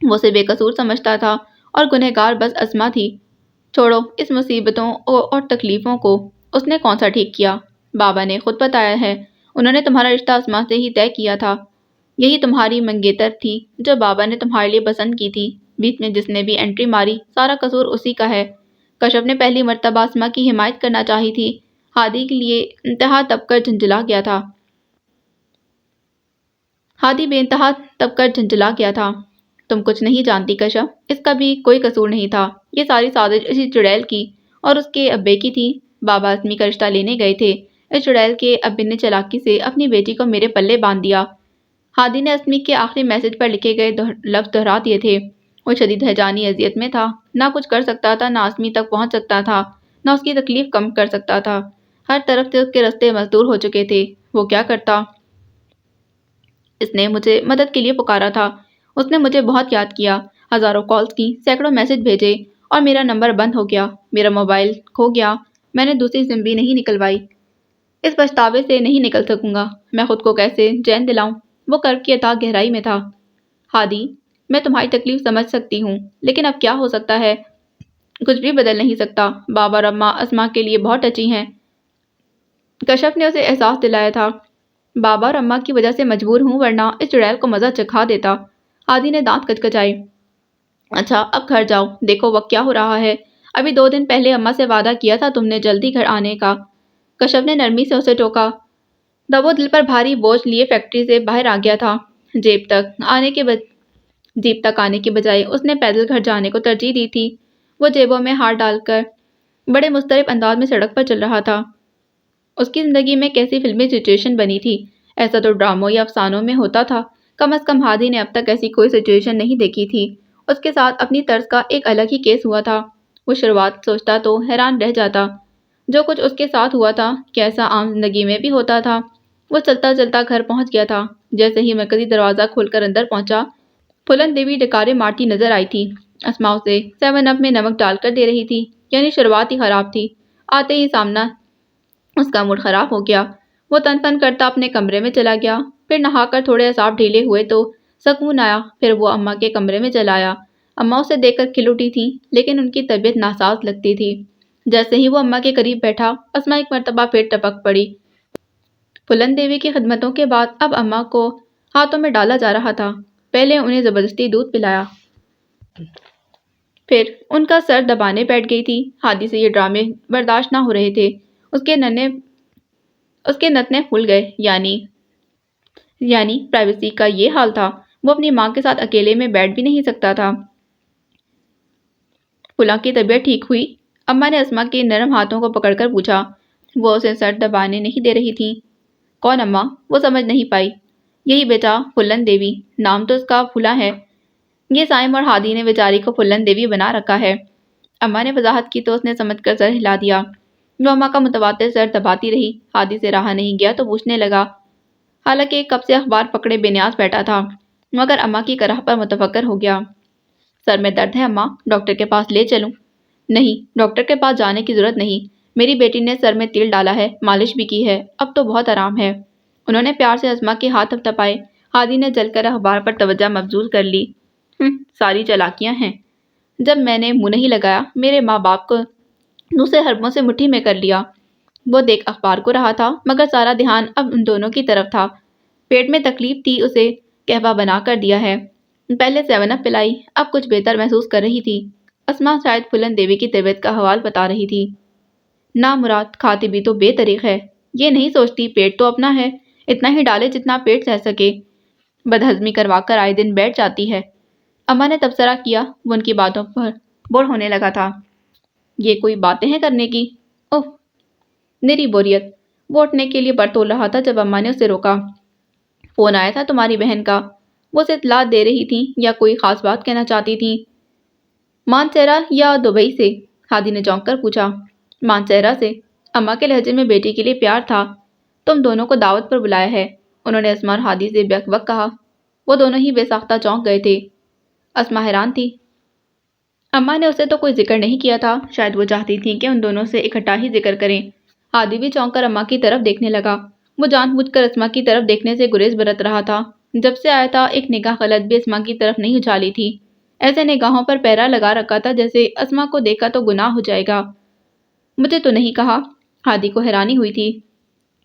وہ اسے بے قصور سمجھتا تھا اور گنہگار بس اسما تھی۔ چھوڑو اس مصیبتوں اور تکلیفوں کو، اس نے کون سا ٹھیک کیا؟ بابا نے خود بتایا ہے، انہوں نے تمہارا رشتہ اسما سے ہی طے کیا تھا۔ یہی تمہاری منگیتر تھی جو بابا نے تمہارے لیے پسند کی تھی۔ بیچ میں جس نے بھی انٹری ماری سارا قصور اسی کا ہے۔ کشف نے پہلی مرتبہ اسما کی حمایت کرنا چاہی تھی۔ ہادی کے لیے انتہا تب کر جھنجھلا گیا تھا۔ ہادی بے انتہا تب کر جھنجھلا گیا تھا۔ تم کچھ نہیں جانتی کشف، اس کا بھی کوئی قصور نہیں تھا۔ یہ ساری سازش اسی چڑیل کی اور اس کے ابے کی تھی۔ بابا اسمی کا رشتہ لینے گئے تھے، اس چڑیل کے ابے نے چالاکی سے اپنی بیٹی کو میرے پلے باندھ دیا۔ ہادی نے اسمی کے آخری میسج پر لکھے گئے لفظ دہرا دیے تھے۔ وہ شدید ہیجانی اذیت میں تھا، نہ کچھ کر سکتا تھا، نہ اسمی تک پہنچ سکتا تھا، نہ اس کی تکلیف کم کر سکتا تھا۔ ہر طرف سے اس کے رستے مسدود ہو چکے تھے۔ وہ کیا کرتا؟ اس نے مجھے مدد کے لیے پکارا تھا، اس نے مجھے بہت یاد کیا، ہزاروں کالز کی، سینکڑوں میسج بھیجے، اور میرا نمبر بند ہو گیا، میرا موبائل کھو گیا، میں نے دوسری سم بھی نہیں نکلوائی۔ اس پچھتاوے سے نہیں نکل سکوں گا، میں خود کو کیسے چین دلاؤں؟ وہ کرب کی اتھاہ گہرائی میں تھا۔ ہادی، میں تمہاری تکلیف سمجھ سکتی ہوں، لیکن اب کیا ہو سکتا ہے؟ کچھ بھی بدل نہیں سکتا۔ بابا اور اماں اسما کے لیے بہت ٹچی ہیں۔ کشف نے اسے احساس دلایا تھا۔ بابا اور اماں کی وجہ سے مجبور ہوں، ورنہ اس چڑیل کو مزہ چکھا دیتا۔ ہادی نے دانت کچکچائے۔ اچھا اب گھر جاؤ، دیکھو وقت کیا ہو رہا ہے، ابھی 2 دن پہلے اماں سے وعدہ کیا تھا تم نے جلدی گھر آنے کا۔ کشف نے نرمی سے اسے ٹوکا۔ تب وہ دل پر بھاری بوجھ لیے فیکٹری سے باہر آ گیا تھا۔ جیب تک آنے کے بجائے اس نے پیدل گھر جانے کو ترجیح دی تھی۔ وہ جیبوں میں ہاتھ ڈال کر بڑے مضطرب انداز میں سڑک پر چل رہا تھا۔ اس کی زندگی میں کیسی فلمی سچویشن بنی تھی؟ ایسا تو ڈراموں یا افسانوں میں ہوتا تھا۔ کم از کم ہادی نے اب تک ایسی کوئی سچویشن نہیں دیکھی تھی۔ اس کے ساتھ اپنی طرز کا ایک الگ ہی کیس ہوا تھا۔ وہ شروعات سوچتا تو حیران رہ جاتا۔ جو کچھ اس کے ساتھ ہوا تھا کیا ایسا عام زندگی میں بھی ہوتا تھا؟ وہ چلتا چلتا گھر پہنچ گیا تھا۔ جیسے ہی مرکزی دروازہ کھول کر اندر پہنچا، پھولن دیوی ڈکارے مارتی نظر آئی تھی۔ اسما اسے 7 اپ میں نمک ڈال کر دے رہی تھی، یعنی شروعات ہی خراب تھی۔ آتے ہی سامنا اس کا موڈ خراب ہو گیا۔ وہ تن تن کرتا اپنے کمرے میں چلا گیا۔ پھر نہا کر تھوڑے اعصاب ڈھیلے ہوئے تو سکون آیا۔ پھر وہ اماں کے کمرے میں چلا آیا۔ اماں اسے دیکھ کر کھل اٹھی تھی، لیکن ان کی طبیعت ناساز لگتی تھی۔ جیسے ہی وہ اماں کے قریب بیٹھا، اسما ایک مرتبہ پھر ٹپک پڑی۔ پھولن دیوی کی خدمتوں کے بعد اب اماں کو ہاتھوں میں ڈالا جا رہا تھا۔ پہلے انہیں زبردستی دودھ پلایا، پھر ان کا سر دبانے بیٹھ گئی تھی۔ ہادی سے یہ ڈرامے برداشت نہ ہو رہے تھے۔ اس کے نتنے پھول گئے، یعنی پرائیویسی کا یہ حال تھا۔ وہ اپنی ماں کے ساتھ اکیلے میں بیٹھ بھی نہیں سکتا تھا۔ پھولا کی طبیعت ٹھیک ہوئی؟ اماں نے اسما کے نرم ہاتھوں کو پکڑ کر پوچھا۔ وہ اسے سر دبانے نہیں دے رہی تھی۔ کون اماں؟ وہ سمجھ نہیں پائی۔ یہی بیٹا، پھولن دیوی، نام تو اس کا پھولا ہے۔ یہ سائم اور ہادی نے بیچاری کو پھولن دیوی بنا رکھا ہے۔ اماں نے وضاحت کی تو اس نے سمجھ کر سر ہلا دیا۔ وہ اماں کا متواتر سر دباتی رہی۔ ہادی سے رہا نہیں گیا تو پوچھنے لگا، حالانکہ کب سے اخبار پکڑے بے نیاز بیٹھا تھا، مگر اماں کی کرہ پر متفکر ہو گیا۔ سر میں درد ہے اماں، ڈاکٹر کے پاس لے چلوں؟ نہیں، ڈاکٹر کے پاس جانے کی ضرورت نہیں، میری بیٹی نے سر میں تیل ڈالا ہے، مالش بھی کی ہے، اب تو بہت آرام ہے۔ انہوں نے پیار سے اسما کے ہاتھ تھپتھپائے۔ ہادی نے جل کر اخبار پر توجہ مبذول کر لی۔ ساری چالاکیاں ہیں۔ جب میں نے منہ نہیں لگایا، میرے ماں باپ کو دوسرے حربوں سے مٹھی میں کر لیا۔ وہ دیکھ اخبار کو رہا تھا، مگر سارا دھیان اب ان دونوں کی طرف تھا۔ پیٹ میں تکلیف تھی، اسے قہوہ بنا کر دیا ہے۔ پہلے 7 اپ پلائی، اب کچھ بہتر محسوس کر رہی تھی۔ اسما شاید پھولن دیوی کی طبیعت کا حوال بتا رہی تھی۔ نا مراد کھاتی بھی تو بے طریق ہے، یہ نہیں سوچتی پیٹ تو اپنا ہے، اتنا ہی ڈالے جتنا پیٹ سہ سکے، بدہضمی کروا کر آئے دن بیٹھ جاتی ہے۔ اماں نے تبصرہ کیا۔ وہ ان کی باتوں پر بور ہونے لگا تھا۔ یہ کوئی باتیں ہیں کرنے کی؟ اوہ، نری بوریت۔ وہ اٹھنے کے لیے پر تول رہا تھا جب اماں نے اسے روکا۔ فون آیا تھا تمہاری بہن کا؟ وہ اسے اطلاع دے رہی تھی یا کوئی خاص بات کہنا چاہتی تھی؟ مانسہرہ یا دبئی سے؟ ہادی نے چونک کر پوچھا۔ مانسہرہ سے۔ اماں کے لہجے میں بیٹی کے لیے پیار تھا۔ تم دونوں کو دعوت پر بلایا ہے، انہوں نے اسما اور ہادی سے بیک وقت کہا۔ وہ دونوں ہی بے ساختہ چونک گئے تھے۔ اسما حیران تھی۔ اماں نے اسے تو کوئی ذکر نہیں کیا تھا، شاید وہ چاہتی تھیں کہ ان دونوں سے اکٹھا ہی ذکر کریں۔ ہادی بھی چونک کر اماں کی طرف دیکھنے لگا۔ وہ جان بوجھ کر اسما کی طرف دیکھنے سے گریز برت رہا تھا۔ جب سے آیا تھا ایک نگاہ غلط بھی اسما کی طرف نہیں اچھالی تھی۔ ایسے نگاہوں پر پہرا لگا رکھا تھا جیسے اسما کو دیکھا تو گناہ ہو جائے گا۔ مجھے تو نہیں کہا؟ ہادی کو حیرانی ہوئی تھی۔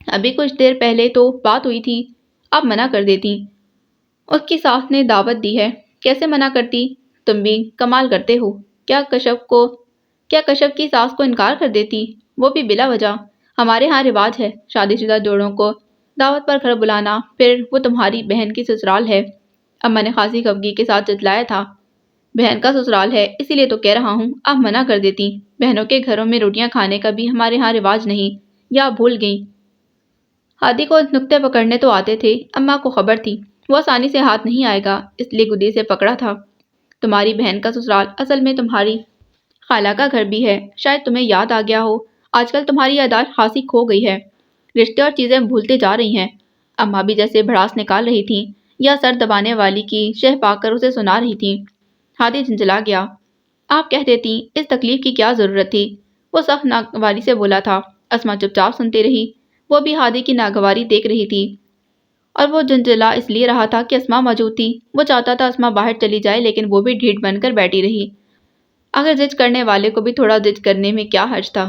ابھی کچھ دیر پہلے تو بات ہوئی تھی، آپ منع کر دیتی۔ اس کی ساس نے دعوت دی ہے، کیسے منع کرتی؟ تم بھی کمال کرتے ہو، کیا کشف کی ساس کو انکار کر دیتی، وہ بھی بلا وجہ؟ ہمارے ہاں رواج ہے شادی شدہ جوڑوں کو دعوت پر گھر بلانا، پھر وہ تمہاری بہن کی سسرال ہے۔ اماں نے خاصی خفگی کے ساتھ جتلایا تھا۔ بہن کا سسرال ہے، اسی لیے تو کہہ رہا ہوں، آپ منع کر دیتی۔ بہنوں کے گھروں میں روٹیاں کھانے کا بھی ہمارے ہاں رواج نہیں، یا آپ بھول گئیں؟ ہادی کو نکتے پکڑنے تو آتے تھے، اماں کو خبر تھی وہ آسانی سے ہاتھ نہیں آئے گا، اس لیے گدی سے پکڑا تھا۔ تمہاری بہن کا سسرال اصل میں تمہاری خالہ کا گھر بھی ہے، شاید تمہیں یاد آ گیا ہو۔ آج کل تمہاری یادداشت خاصی کھو گئی ہے، رشتے اور چیزیں بھولتے جا رہی ہیں۔ اماں بھی جیسے بھڑاس نکال رہی تھیں یا سر دبانے والی کی شہ پا کر اسے سنا رہی تھیں۔ ہادی جھنجھلا گیا۔ آپ کہہ دیتی، اس تکلیف کی کیا ضرورت تھی؟ وہ سخت ناگواری سے بولا تھا۔ اسما چپ چاپ سنتی رہی، وہ بھی ہادی کی ناگواری دیکھ رہی تھی، اور وہ جھنجھلا اس لیے رہا تھا کہ اسما موجود تھی۔ وہ چاہتا تھا اسما باہر چلی جائے، لیکن وہ بھی ڈھیٹ بن کر بیٹھی رہی۔ آخر ضد کرنے والے کو بھی تھوڑا ضد کرنے میں کیا حرج تھا؟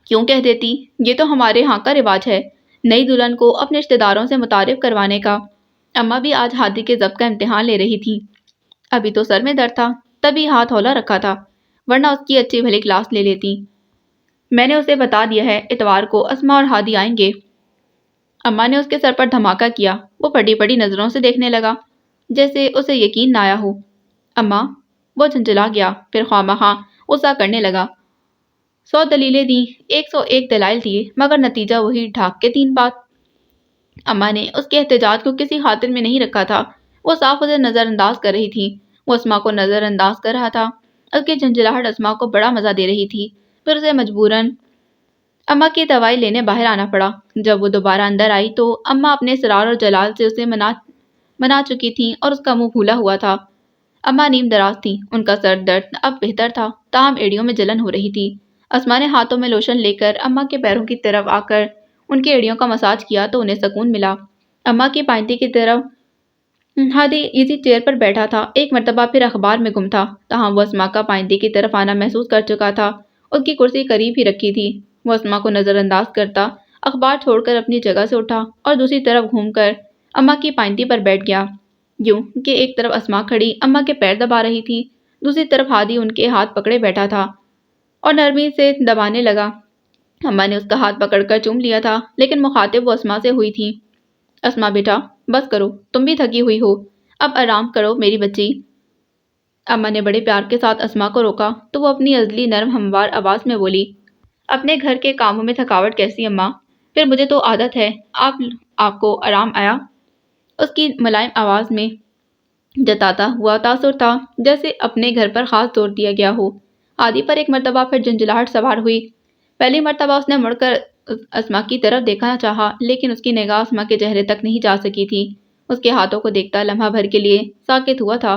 کیوں کہہ دیتی، یہ تو ہمارے ہاں کا رواج ہے، نئی دلہن کو اپنے رشتہ داروں سے متعارف کروانے کا۔ اماں بھی آج ہادی کے ضبط کا امتحان لے رہی تھی۔ ابھی تو سر میں درد تھا، تبھی ہاتھ ہولا رکھا تھا، ورنہ اس کی اچھی بھلی کلاس لے لیتی۔ میں نے اسے بتا دیا ہے اتوار کو اسما اور ہادی آئیں گے۔ اماں نے اس کے سر پر دھماکہ کیا۔ وہ پڑی پڑی نظروں سے دیکھنے لگا، جیسے اسے یقین نہ آیا ہو۔ اماں، وہ جھنجھلا گیا، پھر خواہ غصہ کرنے لگا۔ 100 دلیلیں دیں، 101 دلائل دیے، مگر نتیجہ وہی ڈھاک کے 3 بات۔ اماں نے اس کے احتجاج کو کسی خاطر میں نہیں رکھا تھا، وہ صاف اسے نظر انداز کر رہی تھی۔ وہ اسما کو نظر انداز کر رہا تھا۔ اس کی جھنجھلاہٹ اسما کو بڑا مزہ دے رہی تھی، پھر اسے مجبوراً اماں کی دوائی لینے باہر آنا پڑا۔ جب وہ دوبارہ اندر آئی تو اماں اپنے اسرار اور جلال سے اسے منا چکی تھیں اور اس کا منہ پھولا ہوا تھا۔ اماں نیم دراز تھیں، ان کا سر درد اب بہتر تھا، تاہم ایڑیوں میں جلن ہو رہی تھی۔ اسما نے ہاتھوں میں لوشن لے کر اماں کے پیروں کی طرف آ کر ان کی ایڑیوں کا مساج کیا تو انہیں سکون ملا۔ اماں کی پائنتی کی طرف ہادی ایزی چیئر پر بیٹھا تھا، ایک مرتبہ پھر اخبار میں گم تھا، تاہم وہ اسما کا پائنتی کی طرف آنا محسوس کر چکا تھا۔ اس کی کرسی قریب ہی رکھی تھی۔ وہ اسما کو نظر انداز کرتا اخبار چھوڑ کر اپنی جگہ سے اٹھا اور دوسری طرف گھوم کر اماں کی پائنتی پر بیٹھ گیا، یوں کہ ایک طرف اسما کھڑی اماں کے پیر دبا رہی تھی، دوسری طرف ہادی ان کے ہاتھ پکڑے بیٹھا تھا اور نرمی سے دبانے لگا۔ اماں نے اس کا ہاتھ پکڑ کر چوم لیا تھا، لیکن مخاطب وہ اسما سے ہوئی تھی۔ اسما بیٹا، بس کرو، تم بھی تھکی ہوئی ہو، اب آرام کرو میری بچی۔ اماں نے بڑے پیار کے ساتھ اسما کو روکا تو وہ اپنی عذلی نرم ہموار آواز میں بولی، اپنے گھر کے کاموں میں تھکاوٹ کیسی اماں؟ پھر مجھے تو عادت ہے، آپ کو آرام آیا؟ اس کی ملائم آواز میں جتاتا ہوا تاثر تھا، جیسے اپنے گھر پر خاص زور دیا گیا ہو۔ ہادی پر ایک مرتبہ پھر جھنجھلاہٹ سوار ہوئی۔ پہلی مرتبہ اس نے مڑ کر اسما کی طرف دیکھنا چاہا، لیکن اس کی نگاہ اسما کے چہرے تک نہیں جا سکی تھی۔ اس کے ہاتھوں کو دیکھتا لمحہ بھر کے لیے ساکت ہوا تھا۔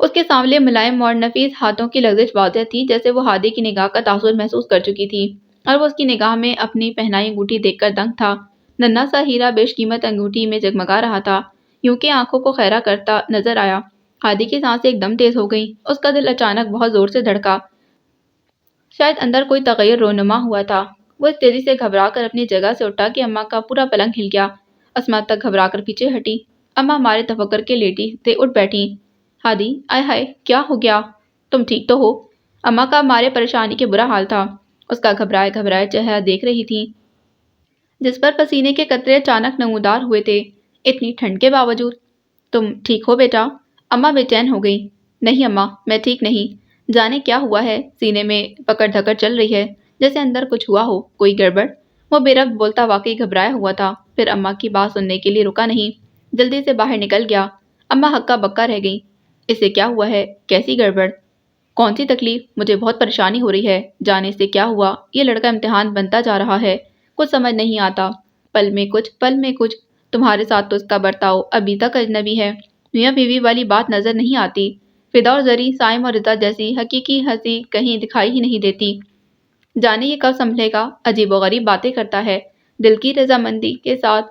اس کے سانولے ملائم اور نفیس ہاتھوں کی لغزش واضح تھی، جیسے وہ ہادی کی نگاہ کا تاثر محسوس کر چکی تھی، اور وہ اس کی نگاہ میں اپنی پہنائی انگوٹھی دیکھ کر دنگ تھا۔ ننھا سا ہیرا بیش قیمت انگوٹھی میں جگمگا رہا تھا، یوں کہ آنکھوں کو خیرہ کرتا نظر آیا۔ ہادی کی سانسیں ایک دم تیز ہو گئیں، اس کا دل اچانک بہت زور سے دھڑکا، شاید اندر کوئی تغیر رونما ہوا تھا۔ وہ اس تیزی سے گھبرا کر اپنی جگہ سے اٹھا کہ اماں کا پورا پلنگ ہل گیا۔ اسما تک گھبرا کر پیچھے ہٹی۔ اماں مارے تفکر کے لیٹی سے اٹھ بیٹھی۔ ہادی، آئے ہائے، کیا ہو گیا؟ تم ٹھیک تو ہو؟ اماں کا مارے پریشانی کے برا حال تھا، اس کا گھبرائے چہرہ دیکھ رہی تھی، جس پر پسینے کے قطرے اچانک نمودار ہوئے تھے، اتنی ٹھنڈ کے باوجود۔ تم ٹھیک ہو بیٹا؟ اماں بے چین ہو گئی۔ نہیں اماں، میں ٹھیک نہیں، جانے کیا ہوا ہے، سینے میں پکڑ دھکڑ چل رہی ہے، جیسے اندر کچھ ہوا ہو، کوئی گڑبڑ؟ وہ بے ربط بولتا واقعی گھبرایا ہوا تھا، پھر اماں کی بات سننے کے لیے رکا نہیں، جلدی سے باہر نکل گیا۔ اماں ہکا بکا رہ گئی۔ اسے کیا ہوا ہے؟ کیسی گڑبڑ؟ کون سی تکلیف؟ مجھے بہت پریشانی ہو رہی ہے، جانے سے کیا ہوا؟ یہ لڑکا امتحان بنتا جا رہا ہے، کچھ سمجھ نہیں آتا، پل میں کچھ، تمہارے ساتھ تو اس کا برتاؤ ابھی تک اجنبی ہے، میاں بیوی والی بات نظر نہیں آتی، فدا اور زری، صائم اور رضا جیسی حقیقی ہنسی کہیں دکھائی ہی نہیں دیتی۔ جانے یہ کب سنبھلے گا، عجیب و غریب باتیں کرتا ہے، دل کی رضامندی کے ساتھ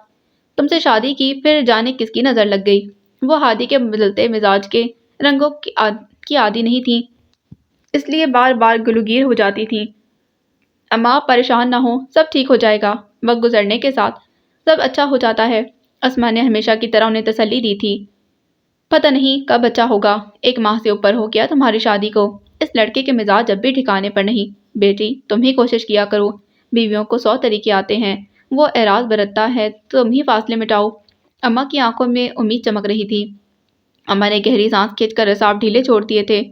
تم سے شادی کی، پھر جانے کس کی نظر لگ گئی۔ وہ ہادی کے بدلتے مزاج کے رنگوں کی عادی نہیں تھی، اس لیے بار بار گلوگیر ہو جاتی تھی۔ اماں آپ پریشان نہ ہو، سب ٹھیک ہو جائے گا، وقت گزرنے کے ساتھ سب اچھا ہو جاتا ہے۔ اسما نے ہمیشہ کی طرح انہیں تسلی دی تھی۔ پتہ نہیں کب اچھا ہوگا، 1 ماہ سے اوپر ہو گیا تمہاری شادی کو، اس لڑکے کے مزاج اب بھی ٹھکانے پر نہیں۔ بیٹی تم ہی کوشش کیا کرو، بیویوں کو 100 طریقے آتے ہیں، وہ اعراض برتتا ہے تم ہی فاصلے مٹاؤ۔ اماں کی آنکھوں میں امید چمک رہی تھی۔ اماں نے گہری سانس کھینچ کر اعصاب ڈھیلے چھوڑ دیے تھے۔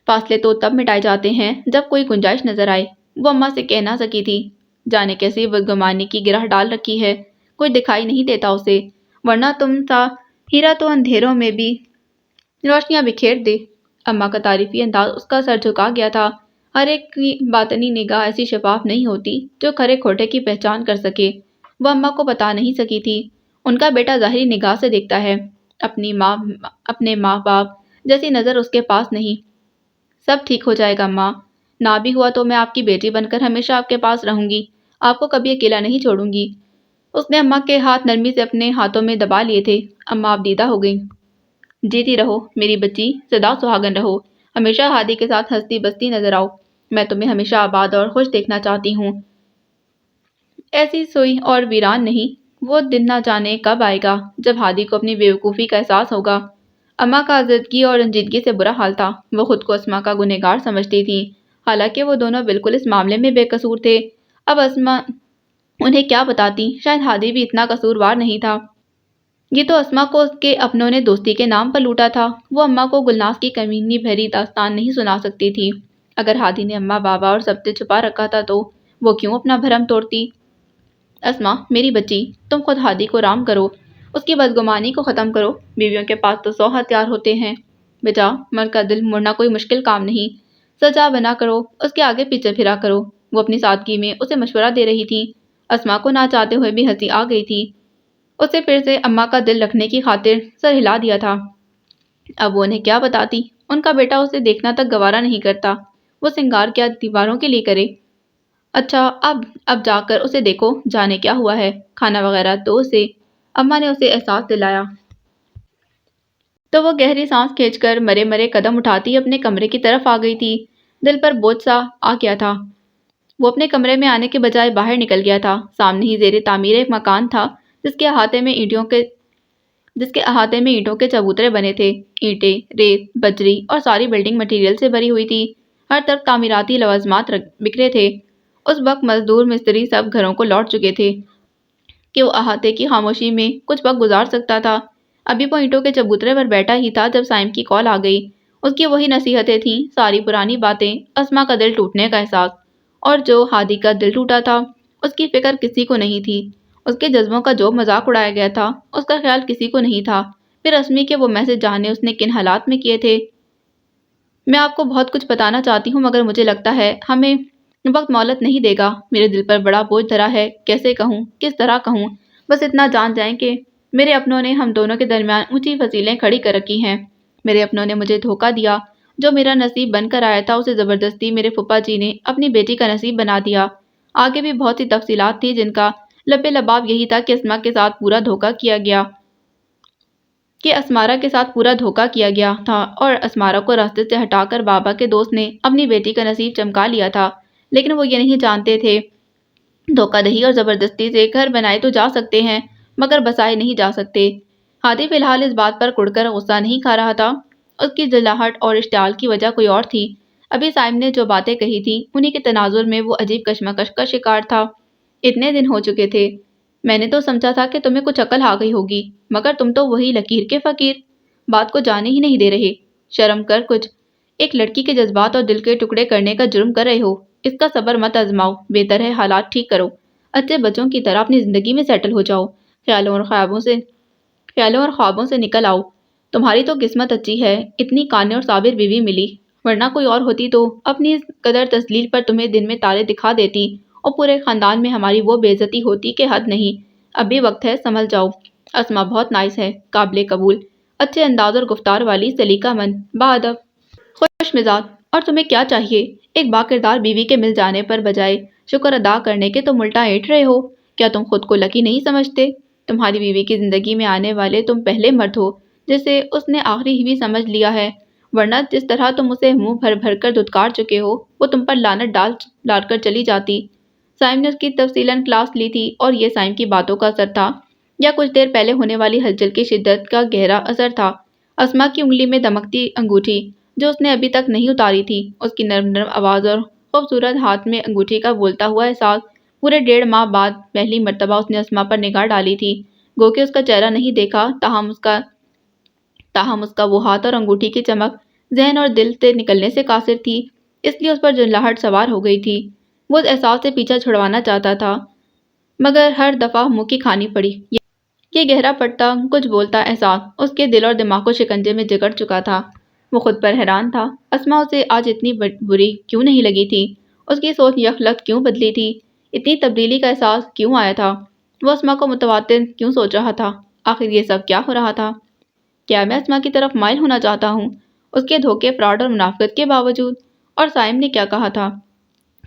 فاصلے تو تب مٹائے جاتے ہیں جب کوئی گنجائش نظر آئے، وہ اماں سے کہہ نہ سکی تھی۔ جانے کیسے بدگمانی کی گرہ ڈال رکھی ہے، کوئی دکھائی نہیں دیتا اسے، ورنہ تم سا ہیرا تو اندھیروں میں بھی روشنیاں بکھیر دے۔ اماں کا تعریفی انداز اس کا سر جھکا گیا تھا۔ ہر ایک کی باطنی نگاہ ایسی شفاف نہیں ہوتی جو کھرے کھوٹے کی پہچان کر سکے۔ وہ اماں کو بتا نہیں سکی تھی۔ ان کا بیٹا ظاہری نگاہ سے دیکھتا ہے، اپنے ماں باپ جیسی نظر اس کے پاس نہیں۔ سب ٹھیک ہو جائے گا اماں، نہ بھی ہوا تو میں آپ کی بیٹی بن کر ہمیشہ آپ کے پاس رہوں گی، آپ کو کبھی اکیلا نہیں چھوڑوں گی۔ اس نے اماں کے ہاتھ نرمی سے اپنے ہاتھوں میں دبا لیے تھے۔ اماں اب دیدہ ہو گئیں۔ جیتی رہو میری بچی، سدا سہاگن رہو، ہمیشہ ہادی کے ساتھ ہنستی بستی نظر آؤ، میں تمہیں ہمیشہ آباد اور خوش دیکھنا چاہتی ہوں۔ ایسی سوئی اور ویران نہیں، وہ دن نہ جانے کب آئے گا جب ہادی کو اپنی بیوقوفی کا احساس ہوگا۔ اماں کا عزیزگی اور رنجیدگی سے برا حال تھا۔ وہ خود کو اسما کا گنہگار سمجھتی تھیں، حالانکہ وہ دونوں بالکل اس معاملے میں بے قصور تھے۔ اب اسما انہیں کیا بتاتی، شاید ہادی بھی اتنا قصوروار نہیں تھا۔ یہ تو اسما کو اس کے اپنوں نے دوستی کے نام پر لوٹا تھا۔ وہ اماں کو گلناز کی کمینی بھری داستان نہیں سنا سکتی تھی۔ اگر ہادی نے اماں بابا اور سب سے چھپا رکھا تھا تو وہ کیوں اپنا بھرم توڑتی؟ اسما میری بچی، تم خود ہادی کو رام کرو، اس کی بدگمانی کو ختم کرو۔ بیویوں کے پاس تو 100 ہتھیار ہوتے ہیں بیٹا، مرد کا دل موڑنا کوئی مشکل کام نہیں، سجا بنا کرو، اس کے آگے پیچھے پھرا کرو۔ وہ اپنی سادگی میں اسے مشورہ دے رہی تھی۔ اسما کو نہ چاہتے ہوئے بھی ہنسی آ گئی تھی۔ اسے پھر سے اماں کا دل رکھنے کی خاطر سر ہلا دیا تھا۔ اب وہ انہیں کیا بتاتی، ان کا بیٹا اسے دیکھنا تک گوارا نہیں کرتا، وہ سنگار کیا دیواروں کے لیے کرے۔ اچھا اب جا کر اسے دیکھو، جانے کیا ہوا ہے، کھانا وغیرہ دو اسے، اماں نے اسے احساس دلایا۔ تو وہ گہری سانس کھینچ کر مرے مرے قدم اٹھاتی اپنے کمرے کی طرف آ گئی تھی۔ دل پر بوجھ سا آ گیا تھا۔ وہ اپنے کمرے میں آنے کے بجائے باہر نکل گیا تھا۔ سامنے ہی زیر تعمیر ایک مکان تھا جس کے احاطے میں اینٹوں کے چبوترے بنے تھے۔ اینٹیں، ریت، بجری اور ساری بلڈنگ مٹیریل سے بھری ہوئی تھی۔ ہر طرف تعمیراتی لوازمات بکھرے تھے۔ اس وقت مزدور مستری سب گھروں کو لوٹ چکے تھے کہ وہ احاطے کی خاموشی میں کچھ وقت گزار سکتا تھا۔ ابھی وہ اینٹوں کے چبوترے پر بیٹھا ہی تھا جب سائم کی کال آ گئی۔ اس کی وہی نصیحتیں تھیں، ساری پرانی باتیں، اسما کا دل ٹوٹنے کا احساس، اور جو ہادی کا دل ٹوٹا تھا اس کی فکر کسی کو نہیں تھی۔ اس کے جذبوں کا جو مذاق اڑایا گیا تھا اس کا خیال کسی کو نہیں تھا۔ پھر اسمی کے وہ میسج جانے اس نے کن حالات میں کیے تھے۔ میں آپ کو بہت کچھ بتانا چاہتی ہوں مگر مجھے لگتا ہے ہمیں وقت مہلت نہیں دے گا۔ میرے دل پر بڑا بوجھ دھرا ہے، کیسے کہوں، کس طرح کہوں، بس اتنا جان جائیں کہ میرے اپنوں نے ہم دونوں کے درمیان اونچی فصیلیں کھڑی کر رکھی ہیں۔ میرے اپنوں نے مجھے دھوکہ دیا، جو میرا نصیب بن کر آیا تھا اسے زبردستی میرے پھپھا جی نے اپنی بیٹی کا نصیب بنا دیا۔ آگے بھی بہت سی تفصیلات تھی جن کا لب لباب یہی تھا کہ اسمارا کے ساتھ پورا دھوکہ کیا گیا تھا اور اسمارا کو راستے سے ہٹا کر بابا کے دوست نے اپنی بیٹی کا نصیب چمکا لیا تھا۔ لیکن وہ یہ نہیں جانتے تھے دھوکہ دہی اور زبردستی سے گھر بنائے تو جا سکتے ہیں مگر بسائے نہیں جا سکتے۔ ہادی فی الحال اس بات پر کڑ کر غصہ نہیں کھا رہا تھا۔ اس کی جلاہٹ اور اشتعال کی وجہ کوئی اور تھی۔ ابھی سائم نے جو باتیں کہی تھیں انہی کے تناظر میں وہ عجیب کشمکش کا شکار تھا۔ اتنے دن ہو چکے تھے، میں نے تو سمجھا تھا کہ تمہیں کچھ عقل آ گئی ہوگی، مگر تم تو وہی لکیر کے فقیر، بات کو جانے ہی نہیں دے رہے۔ شرم کر کچھ، ایک لڑکی کے جذبات اور دل کے ٹکڑے کرنے کا جرم کر رہے ہو۔ اس کا صبر مت آزماؤ، بہتر ہے حالات ٹھیک کرو، اچھے بچوں کی طرح اپنی زندگی میں سیٹل ہو جاؤ، خیالوں اور خوابوں سے نکل آؤ۔ تمہاری تو قسمت اچھی ہے، اتنی قانع اور صابر بیوی ملی، ورنہ کوئی اور ہوتی تو اپنی اس قدر تذلیل پر تمہیں دن میں تارے دکھا دیتی اور پورے خاندان میں ہماری وہ بے عزتی ہوتی کہ حد نہیں۔ اب بھی وقت ہے، سنبھل جاؤ۔ اسما بہت نائس ہے، قابل قبول، اچھے انداز اور گفتار والی، سلیقہ مند، باادب، خوش مزاج، اور تمہیں کیا چاہیے؟ ایک باکردار بیوی کے مل جانے پر بجائے شکر ادا کرنے کے تم الٹا اینٹ رہے ہو۔ کیا تم خود کو لکی نہیں سمجھتے؟ تمہاری بیوی کی زندگی میں آنے والے تم پہلے مرد ہو جسے اس نے آخری ہی بھی سمجھ لیا ہے، ورنہ جس طرح تم اسے منہ بھر بھر کر دھتکار چکے ہو وہ تم پر لعنت ڈال ڈال کر چلی جاتی۔ سائم نے اس کی تفصیلاً کلاس لی تھی اور یہ سائم کی باتوں کا اثر تھا یا کچھ دیر پہلے ہونے والی ہلچل کی شدت کا گہرا اثر تھا۔ اسما کی انگلی میں دمکتی انگوٹھی جو اس نے ابھی تک نہیں اتاری تھی، اس کی نرم نرم آواز اور خوبصورت ہاتھ میں انگوٹھی کا بولتا ہوا احساس، پورے 1.5 ماہ بعد پہلی مرتبہ اس نے اسما پر نگاہ ڈالی تھی۔ گو کہ اس کا چہرہ نہیں دیکھا، تاہم اس کا وہ ہاتھ اور انگوٹھی کی چمک ذہن اور دل سے نکلنے سے قاصر تھی، اس لیے اس پر جھنجھلاہٹ سوار ہو گئی تھی۔ وہ اس احساس سے پیچھا چھڑوانا چاہتا تھا مگر ہر دفعہ منہ کی کھانی پڑی۔ یہ گہرا پڑتا کچھ بولتا احساس اس کے دل اور دماغ کو شکنجے میں جکڑ چکا تھا۔ وہ خود پر حیران تھا، اسما اسے آج اتنی بری کیوں نہیں لگی تھی؟ اس کی سوچ یکلخت کیوں بدلی تھی؟ اتنی تبدیلی کا احساس کیوں آیا تھا؟ وہ اسما کو متواتر کیوں سوچ رہا تھا؟ آخر یہ سب کیا ہو رہا تھا؟ کیا میں اسما کی طرف مائل ہونا چاہتا ہوں اس کے دھوکے، فراڈ اور منافقت کے باوجود؟ اور سائم نے کیا کہا تھا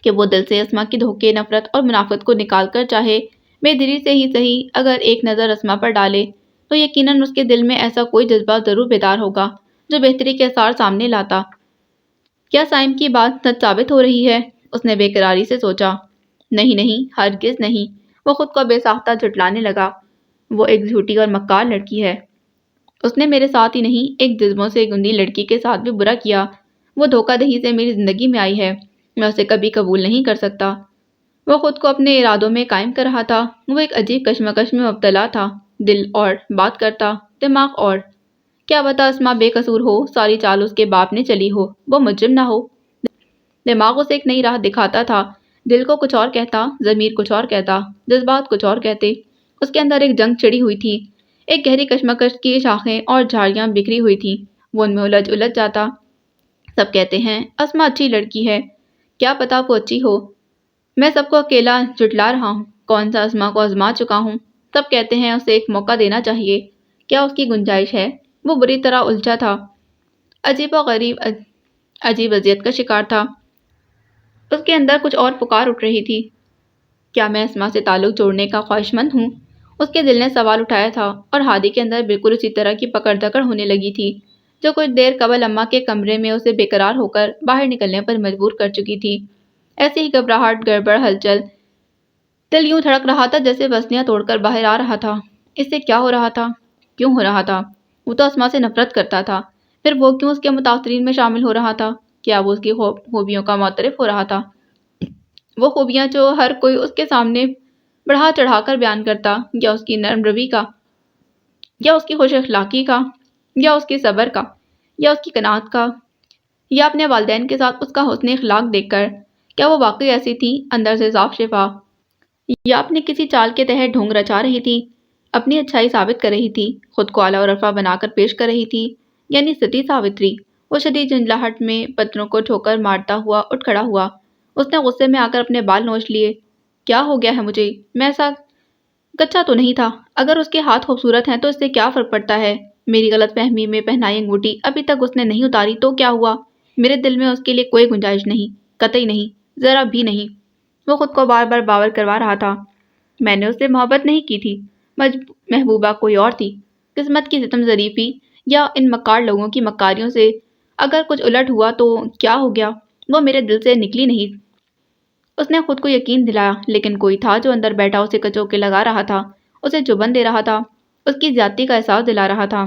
کہ وہ دل سے اسما کی دھوکے، نفرت اور منافقت کو نکال کر چاہے بے دلی سے ہی صحیح اگر ایک نظر اسما پر ڈالے تو یقیناً اس کے دل میں ایسا کوئی جذبہ ضرور بیدار ہوگا جو بہتری کے آثار سامنے لاتا۔ کیا سائم کی بات سچ ثابت ہو رہی ہے؟ اس نے بے قراری سے سوچا۔ نہیں نہیں، ہرگز نہیں۔ وہ خود کو بے ساختہ جھٹلانے لگا۔ وہ ایک جھوٹی اور مکار لڑکی ہے۔ اس نے میرے ساتھ ہی نہیں، ایک جذبوں سے گندی لڑکی کے ساتھ بھی برا کیا۔ وہ دھوکہ دہی سے میری زندگی میں آئی ہے، میں اسے کبھی قبول نہیں کر سکتا۔ وہ خود کو اپنے ارادوں میں قائم کر رہا تھا۔ وہ ایک عجیب کشمکش میں مبتلا تھا، دل اور بات کرتا دماغ اور۔ کیا بتا اسما بے قصور ہو، ساری چال اس کے باپ نے چلی ہو، وہ مجرم نہ ہو۔ دماغ اسے ایک نئی راہ دکھاتا تھا، دل کو کچھ اور کہتا، ضمیر کچھ اور کہتا، جذبات کچھ اور کہتے۔ اس کے اندر ایک جنگ چھڑی ہوئی تھی، ایک گہری کشمکش کی شاخیں اور جھاڑیاں بکھری ہوئی تھیں۔ وہ ان میں الجھ جاتا۔ سب کہتے ہیں اسما اچھی لڑکی ہے، کیا پتا وہ اچھی ہو؟ میں سب کو اکیلا جھٹلا رہا ہوں، کون سا اسما کو آزما چکا ہوں۔ سب کہتے ہیں اسے ایک موقع دینا چاہیے، کیا اس کی گنجائش ہے؟ وہ بری طرح الجھا تھا، عجیب و غریب، عجیب اذیت کا شکار تھا۔ اس کے اندر کچھ اور پکار اٹھ رہی تھی۔ کیا میں اسما سے تعلق جوڑنے کا خواہشمند ہوں؟ اس کے دل نے سوال اٹھایا تھا اور ہادی کے اندر بالکل اسی طرح کی پکڑ دھکڑ ہونے لگی تھی جو کچھ دیر قبل اماں کے کمرے میں اسے بے قرار ہو کر باہر نکلنے پر مجبور کر چکی تھی۔ ایسے ہی گھبراہٹ، گڑبڑ، ہلچل، دل یوں دھڑک رہا تھا جیسے پسلیاں توڑ کر باہر آ رہا تھا۔ اس سے کیا ہو رہا تھا؟ کیوں ہو رہا تھا؟ وہ تو اسما سے نفرت کرتا تھا، پھر وہ کیوں اس کے متاثرین میں شامل ہو رہا تھا؟ کیا وہ اس کی خوبیوں کا معترف ہو رہا تھا؟ وہ خوبیاں جو ہر کوئی اس کے سامنے بڑھا چڑھا کر بیان کرتا، یا اس کی نرم روی کا، یا اس کی خوش اخلاقی کا، یا اس کے صبر کا، یا اس کی قناعت کا، یا اپنے والدین کے ساتھ اس کا حسن اخلاق دیکھ کر کیا وہ واقعی ایسی تھی، اندر سے صاف شفا، یا اپنی کسی چال کے تحت ڈھونگ رچا رہی تھی، اپنی اچھائی ثابت کر رہی تھی، خود کو اعلیٰ و رفع بنا کر پیش کر رہی تھی؟ یعنی ستی ساوتری۔ وہ شدید جھنجلاہٹ میں پتھروں کو ٹھوکر مارتا ہوا اٹھ کھڑا ہوا۔ اس نے غصے میں آ کر اپنے بال نوچ لیے۔ کیا ہو گیا ہے مجھے؟ میں ایسا کچا تو نہیں تھا۔ اگر اس کے ہاتھ خوبصورت ہیں تو اس سے کیا فرق پڑتا ہے؟ میری غلط فہمی میں پہنائی انگوٹھی ابھی تک اس نے نہیں اتاری تو کیا ہوا؟ میرے دل میں اس کے لیے کوئی گنجائش نہیں، قطعی نہیں، ذرا بھی نہیں۔ وہ خود کو بار بار باور کروا رہا تھا۔ میں نے اس سے محبت نہیں کی تھی، محبوبہ کوئی اور تھی۔ قسمت کی ستم ظریفی یا ان مکار لوگوں کی مکاریوں سے اگر کچھ الٹ ہوا تو کیا ہو گیا؟ وہ میرے دل سے نکلی نہیں۔ اس نے خود کو یقین دلایا، لیکن کوئی تھا جو اندر بیٹھا اسے کچوکے لگا رہا تھا، اسے چبھن دے رہا تھا، اس کی زیادتی کا احساس دلا رہا تھا۔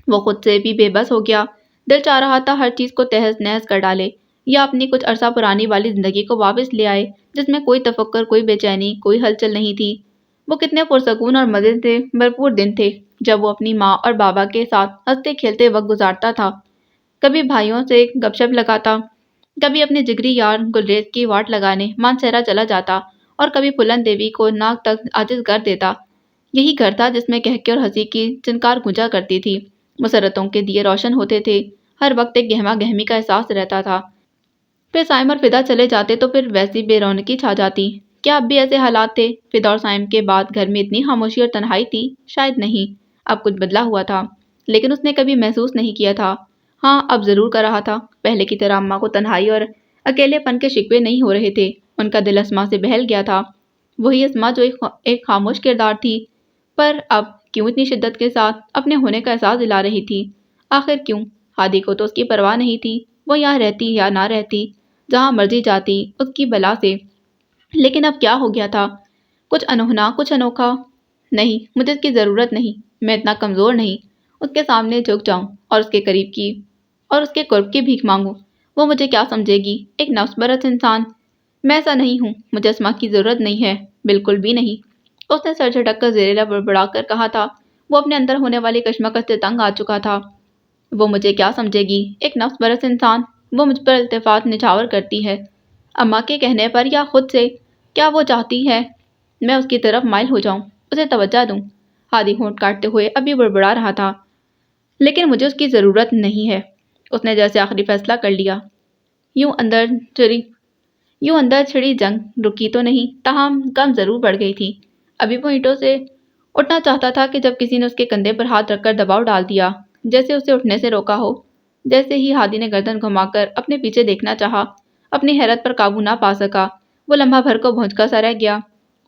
وہ خود سے بھی بے بس ہو گیا، دل چاہ رہا تھا ہر چیز کو تہس نہس کر ڈالے، یا اپنی کچھ عرصہ پرانی والی زندگی کو واپس لے آئے جس میں کوئی تفکر، کوئی بے چینی، کوئی ہلچل نہیں تھی۔ وہ کتنے پرسکون اور مزے سے بھرپور دن تھے جب وہ اپنی ماں اور بابا کے ساتھ ہنستے کھیلتے وقت گزارتا تھا، کبھی بھائیوں سے گپ شپ لگاتا، کبھی اپنے جگری یار گلریز کی واٹ لگانے مانسہرہ چلا جاتا، اور کبھی پھولن دیوی کو ناک تک عاجز کر دیتا۔ یہی گھر تھا جس میں کہکے اور ہنسی کی چنکار گونجا کرتی تھی، مسرتوں کے دیے روشن ہوتے تھے، ہر وقت ایک گہما گہمی کا احساس رہتا تھا۔ پھر سائم اور فدا چلے جاتے تو پھر ویسی بے رونقی چھا جاتی۔ کیا اب بھی ایسے حالات تھے؟ فدا اور سائم کے بعد گھر میں اتنی خاموشی اور تنہائی تھی؟ شاید نہیں، اب کچھ بدلا ہوا تھا، لیکن اس نے کبھی محسوس نہیں کیا تھا۔ ہاں، اب ضرور کر رہا تھا۔ پہلے کی طرح اماں کو تنہائی اور اکیلے پن کے شکوے نہیں ہو رہے تھے، ان کا دل اسما سے بہل گیا تھا، وہی اسما جو ایک خاموش کردار تھی، پر اب کیوں اتنی شدت کے ساتھ اپنے ہونے کا احساس دلا رہی تھی؟ آخر کیوں؟ ہادی کو تو اس کی پرواہ نہیں تھی، وہ یہاں رہتی یا نہ رہتی، جہاں مرضی جاتی اس کی بلا سے۔ لیکن اب کیا ہو گیا تھا؟ کچھ انہونا، کچھ انوکھا۔ نہیں، مجھے اس کی ضرورت نہیں، میں اتنا کمزور نہیں اس کے سامنے جھک جاؤں اور اس کے قرب کی بھیک مانگوں۔ وہ مجھے کیا سمجھے گی؟ ایک نفس پرست انسان۔ میں ایسا نہیں ہوں، مجھے اسما کی ضرورت نہیں ہے، بالکل بھی نہیں۔ اس نے سر جھٹک کر زیر لب بڑبڑا کر کہا تھا۔ وہ اپنے اندر ہونے والی کشمکش سے تنگ آ چکا تھا۔ وہ مجھے کیا سمجھے گی؟ ایک نفس پرست انسان۔ وہ مجھ پر التفات نچھاور کرتی ہے، اماں کے کہنے پر یا خود سے۔ کیا وہ چاہتی ہے میں اس کی طرف مائل ہو جاؤں، اسے توجہ دوں؟ ہادی ہونٹ کاٹتے ہوئے ابھی بڑبڑا رہا تھا۔ لیکن مجھے اس کی ضرورت نہیں ہے، اس نے جیسے آخری فیصلہ کر لیا۔ یوں اندر چھڑی جنگ رکی تو نہیں، تاہم کم ضرور بڑھ گئی تھی۔ ابھی وہ اینٹوں سے اٹھنا چاہتا تھا کہ جب کسی نے اس کے کندھے پر ہاتھ رکھ کر دباؤ ڈال دیا، جیسے اسے اٹھنے سے روکا ہو۔ جیسے ہی ہادی نے گردن گھما کر اپنے پیچھے دیکھنا چاہا، اپنی حیرت پر قابو نہ پا سکا۔ وہ لمحہ بھر کو بھونچکا سا رہ گیا۔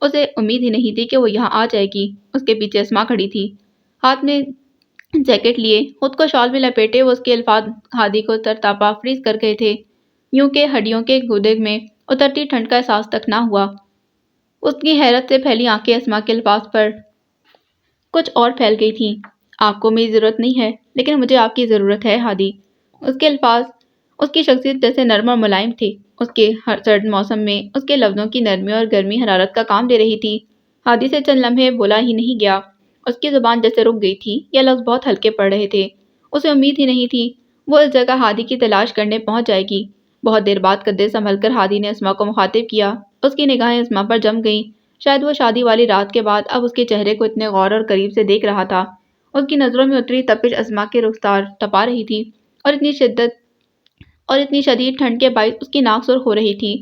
اسے امید ہی نہیں تھی کہ وہ یہاں آ جائے گی۔ اس کے پیچھے اسما کھڑی تھی، ہاتھ میں جیکٹ لیے، خود کو شال میں لپیٹے۔ وہ اس کے الفاظ ہادی کو ترتاپا فریز کر گئے تھے، یوں کہ ہڈیوں کے گودے میں اترتی ٹھنڈ کا احساس تک نہ ہوا۔ اس کی حیرت سے پھیلی آنکھیں اسما کے الفاظ پر کچھ اور پھیل گئی تھیں۔ آپ کو میری ضرورت نہیں ہے، لیکن مجھے آپ کی ضرورت ہے ہادی۔ اس کے الفاظ اس کی شخصیت جیسے نرم اور ملائم تھے۔ اس کے ہر سرد موسم میں اس کے لفظوں کی نرمی اور گرمی حرارت کا کام دے رہی تھی۔ ہادی سے چند لمحے بولا ہی نہیں گیا۔ اس کی زبان جیسے رک گئی تھی، یہ لفظ بہت ہلکے پڑ رہے تھے۔ اسے امید ہی نہیں تھی وہ اس جگہ ہادی کی تلاش کرنے پہنچ جائے گی۔ بہت دیر بعد قدے سنبھل کر ہادی نے اسما کو مخاطب کیا۔ اس کی نگاہیں اسما پر جم گئیں۔ شاید وہ شادی والی رات کے بعد اب اس کے چہرے کو اتنے غور اور قریب سے دیکھ رہا تھا۔ اس کی نظروں میں اتری تپش اسما کے رخسار تپا رہی تھی، اور اتنی شدید ٹھنڈ کے باعث اس کی ناک سرخ ہو رہی تھی۔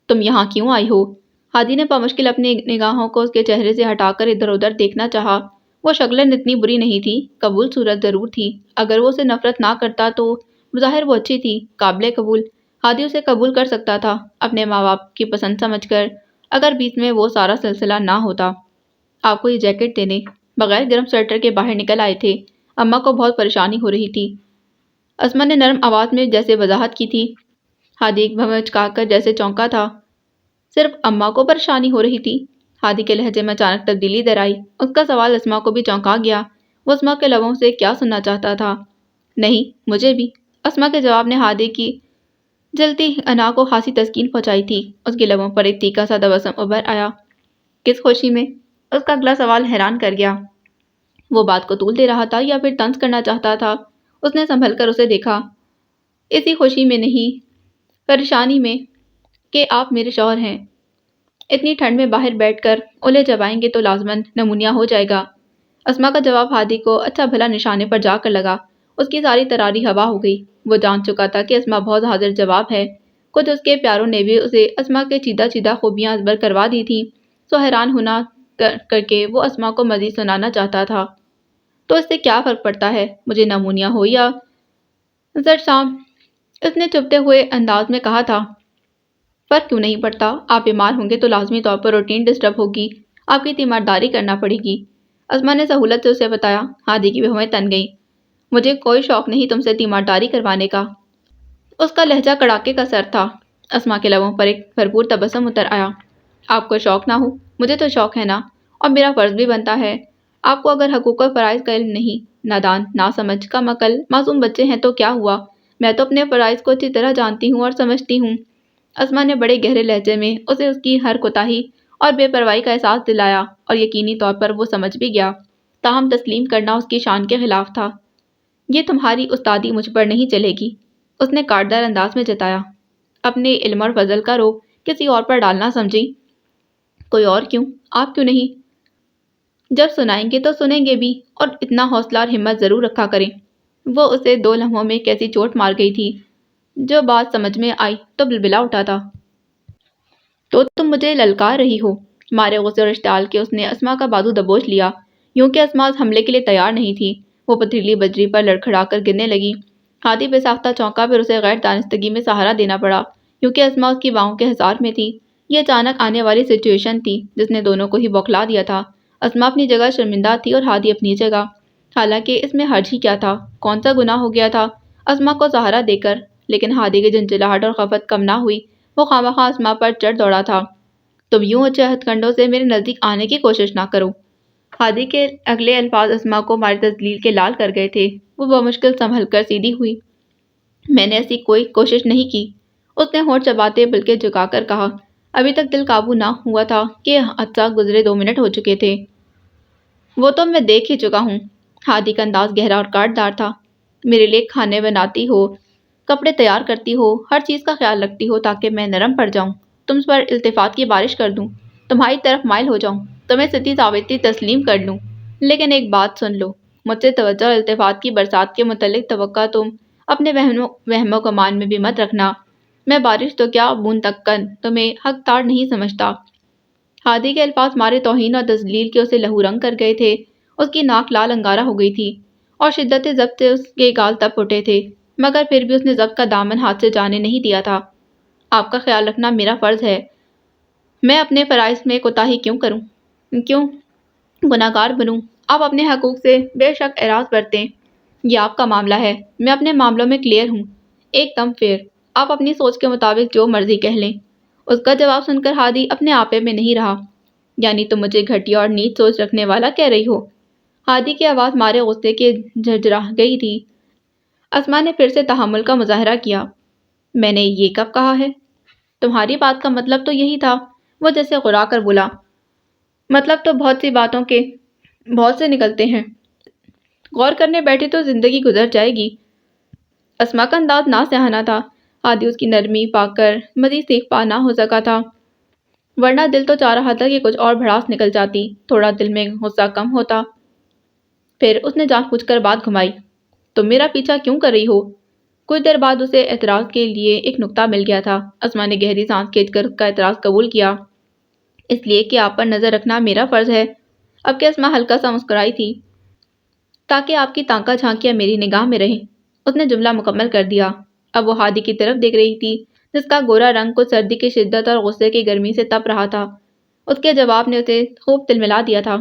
تم یہاں کیوں آئی ہو؟ ہادی نے بمشکل اپنی نگاہوں کو اس کے چہرے سے ہٹا کر ادھر ادھر دیکھنا چاہا۔ وہ شکلاً اتنی بری نہیں تھی، قبول صورت ضرور تھی۔ اگر وہ اسے نفرت نہ کرتا تو بظاہر وہ اچھی تھی، قابل قبول۔ ہادی اسے قبول کر سکتا تھا اپنے ماں باپ کی پسند سمجھ کر، اگر بیچ میں وہ سارا سلسلہ نہ ہوتا۔ آپ کو یہ جیکٹ دینے بغیر گرم سویٹر کے باہر نکل آئے تھے۔ اماں کو بہت پریشانی ہو رہی تھی، اسما نے نرم آواز میں جیسے وضاحت کی تھی۔ ہادی ایک بھمچکا کر جیسے چونکا تھا۔ صرف اماں کو پریشانی ہو رہی تھی؟ ہادی کے لہجے میں اچانک تبدیلی در آئی۔ اس کا سوال اسما کو بھی چونکا گیا۔ وہ اسما کے لبوں سے کیا سننا چاہتا تھا؟ نہیں، مجھے بھی۔ اسما کے جواب نے ہادی کی جلتی انا کو خاصی تسکین پہنچائی تھی۔ اس کے لبوں پر ایک تیکھا سا تبسم ابھر آیا۔ کس خوشی میں؟ اس کا اگلا سوال حیران کر گیا۔ وہ بات کو طول دے رہا تھا یا پھر طنز کرنا چاہتا تھا؟ اس نے سنبھل کر اسے دیکھا۔ اسی خوشی میں نہیں، پریشانی میں کہ آپ میرے شوہر ہیں۔ اتنی ٹھنڈ میں باہر بیٹھ کر اولے چبائیں گے تو لازماً نمونیا ہو جائے گا۔ اسما کا جواب ہادی کو اچھا بھلا نشانے پر جا کر لگا۔ اس کی ساری تراری ہوا ہو گئی۔ وہ جان چکا تھا کہ اسما بہت حاضر جواب ہے۔ خود اس کے پیاروں نے بھی اسے اسما کے چیدہ چیدہ خوبیاں ازبر کروا دی تھیں، سو حیران ہونا کر کے وہ اسما کو مزید سنانا چاہتا تھا۔ تو اس سے کیا فرق پڑتا ہے، مجھے نمونیا ہو یا زرسام؟ اس نے چبھتے ہوئے انداز میں کہا تھا۔ فرق کیوں نہیں پڑتا؟ آپ بیمار ہوں گے تو لازمی طور پر روٹین ڈسٹرب ہوگی، آپ کی تیمارداری کرنا پڑے گی۔ اسما نے سہولت سے اسے بتایا۔ ہادی کی بھویں تن گئیں۔ مجھے کوئی شوق نہیں تم سے تیمارداری کروانے کا۔ اس کا لہجہ کڑاکے کا سر تھا۔ اسما کے لبوں پر ایک بھرپور تبسم اتر آیا۔ آپ کو شوق نہ ہو، مجھے تو شوق ہے نا، اور میرا فرض بھی بنتا ہے۔ آپ کو اگر حقوق و فرائض کا علم نہیں، نادان، ناسمجھ، کم عقل، معصوم بچے ہیں تو کیا ہوا؟ میں تو اپنے فرائض کو اچھی طرح جانتی ہوں اور سمجھتی ہوں۔ اسما نے بڑے گہرے لہجے میں اسے اس کی ہر کوتاہی اور بے پرواہی کا احساس دلایا، اور یقینی طور پر وہ سمجھ بھی گیا، تاہم تسلیم کرنا اس کی شان کے خلاف تھا۔ یہ تمہاری استادی مجھ پر نہیں چلے گی، اس نے کاٹدار انداز میں جتایا۔ اپنے علم اور فضل کا روب کسی اور پر ڈالنا سمجھی؟ کوئی اور کیوں؟ آپ کیوں نہیں؟ جب سنائیں گے تو سنیں گے بھی، اور اتنا حوصلہ اور ہمت ضرور رکھا کریں۔ وہ اسے 2 لمحوں میں کیسی چوٹ مار گئی تھی، جو بات سمجھ میں آئی تو بلبلا اٹھا تھا۔ تو تم مجھے للکار رہی ہو؟ مارے غصے اور اشتعال کے اس نے اسما کا بازو دبوچ لیا، یوں کہ اسما اس حملے کے لیے تیار نہیں تھی۔ وہ پتھریلی بجری پر لڑکھڑا کر گرنے لگی۔ ہادی بے ساختہ چونکا، پھر اسے غیر دانستگی میں سہارا دینا پڑا، کیونکہ اسما اس کی باہوں کے حصار میں تھی۔ یہ اچانک آنے والی سچویشن تھی جس نے دونوں کو ہی بوکھلا دیا تھا۔ اسما اپنی جگہ شرمندہ تھی اور ہادی اپنی جگہ۔ حالانکہ اس میں حرج ہی کیا تھا؟ کون سا گناہ ہو گیا تھا؟ اسما کو سہارا دے کر، لیکن ہادی کی جھنجھلاہٹ اور خفت کم نہ ہوئی۔ وہ خواہ اسما پر چڑھ دوڑا تھا۔ تم یوں اونچے ہتھ کنڈوں سے میرے نزدیک آنے کی کوشش نہ کرو۔ ہادی کے اگلے الفاظ اسما کو ماری تذلیل کے لال کر گئے تھے۔ وہ بمشکل سنبھل کر سیدھی ہوئی۔ میں نے ایسی کوئی کوشش نہیں کی، اس نے ہونٹ چباتے بلکہ جھکا کر کہا۔ ابھی تک دل قابو نہ ہوا تھا کہ حادثہ گزرے 2 منٹ ہو چکے تھے۔ وہ تو میں دیکھ ہی چکا ہوں۔ ہادی کا انداز گہرا اور کاٹ دار تھا۔ میرے لیے کھانے بناتی ہو، کپڑے تیار کرتی ہو، ہر چیز کا خیال رکھتی ہو تاکہ میں نرم پڑ جاؤں، تم پر التفات کی بارش کر دوں، تمہاری طرف مائل ہو جاؤں، تمہیں ستی ثابتی تسلیم کر لوں۔ لیکن ایک بات سن لو، مجھ سے توجہ اور التفات کی برسات کے متعلق توقع تم اپنے وہم و گمان میں بھی مت رکھنا۔ میں بارش تو کیا بوند تکن تمہیں حقدار نہیں سمجھتا۔ ہادی کے الفاظ مارے توہین اور تذلیل کے اسے لہو رنگ کر گئے تھے۔ اس کی ناک لال انگارہ ہو گئی تھی اور شدت ضبط سے اس کے گال تپ اٹھے تھے، مگر پھر بھی اس نے ضبط کا دامن ہاتھ سے جانے نہیں دیا تھا۔ آپ کا خیال رکھنا میرا فرض ہے۔ میں اپنے فرائض میں کوتاہی کیوں کروں؟ کیوں گناہگار بنوں؟ آپ اپنے حقوق سے بے شک اعراض برتیں، یہ آپ کا معاملہ ہے، میں اپنے معاملوں میں کلیئر ہوں، ایک دم فیئر۔ آپ اپنی سوچ کے مطابق جو مرضی کہہ لیں۔ اس کا جواب سن کر ہادی اپنے آپے میں نہیں رہا۔ یعنی تم مجھے گھٹیا اور نیچ سوچ رکھنے والا کہہ رہی ہو؟ ہادی کی آواز مارے غصے کے جھرجھرا گئی تھی۔ اسما نے پھر سے تحمل کا مظاہرہ کیا۔ میں نے یہ کب کہا ہے؟ تمہاری بات کا مطلب تو یہی تھا، وہ جیسے غرا کر بولا۔ مطلب تو بہت سی باتوں کے بہت سے نکلتے ہیں، غور کرنے بیٹھے تو زندگی گزر جائے گی۔ اسما کا انداز ناسہانہ تھا۔ ہادی اس کی نرمی پا کر مزید سیکھ پا نہ ہو سکا تھا، ورنہ دل تو چاہ رہا تھا کہ کچھ اور بھڑاس نکل جاتی، تھوڑا دل میں غصہ کم ہوتا۔ پھر اس نے جان بوجھ کر بات گھمائی۔ تم میرا پیچھا کیوں کر رہی ہو؟ کچھ دیر بعد اسے اعتراض کے لیے ایک نکتہ مل گیا تھا۔ اسما نے گہری سانس کھینچ کر اس کا اعتراض قبول کیا۔ اس لیے کہ آپ پر نظر رکھنا میرا فرض ہے۔ اب کہ اسما ہلکا سا مسکرائی تھی، تاکہ آپ کی تانکا جھانکیاں میری نگاہ میں رہیں۔ اس نے جملہ مکمل کر دیا۔ اب وہ ہادی کی طرف دیکھ رہی تھی، جس کا گورا رنگ کچھ سردی کی شدت اور غصے کی گرمی سے تپ رہا تھا۔ اس کے جواب نے اسے خوب تلملا دیا تھا۔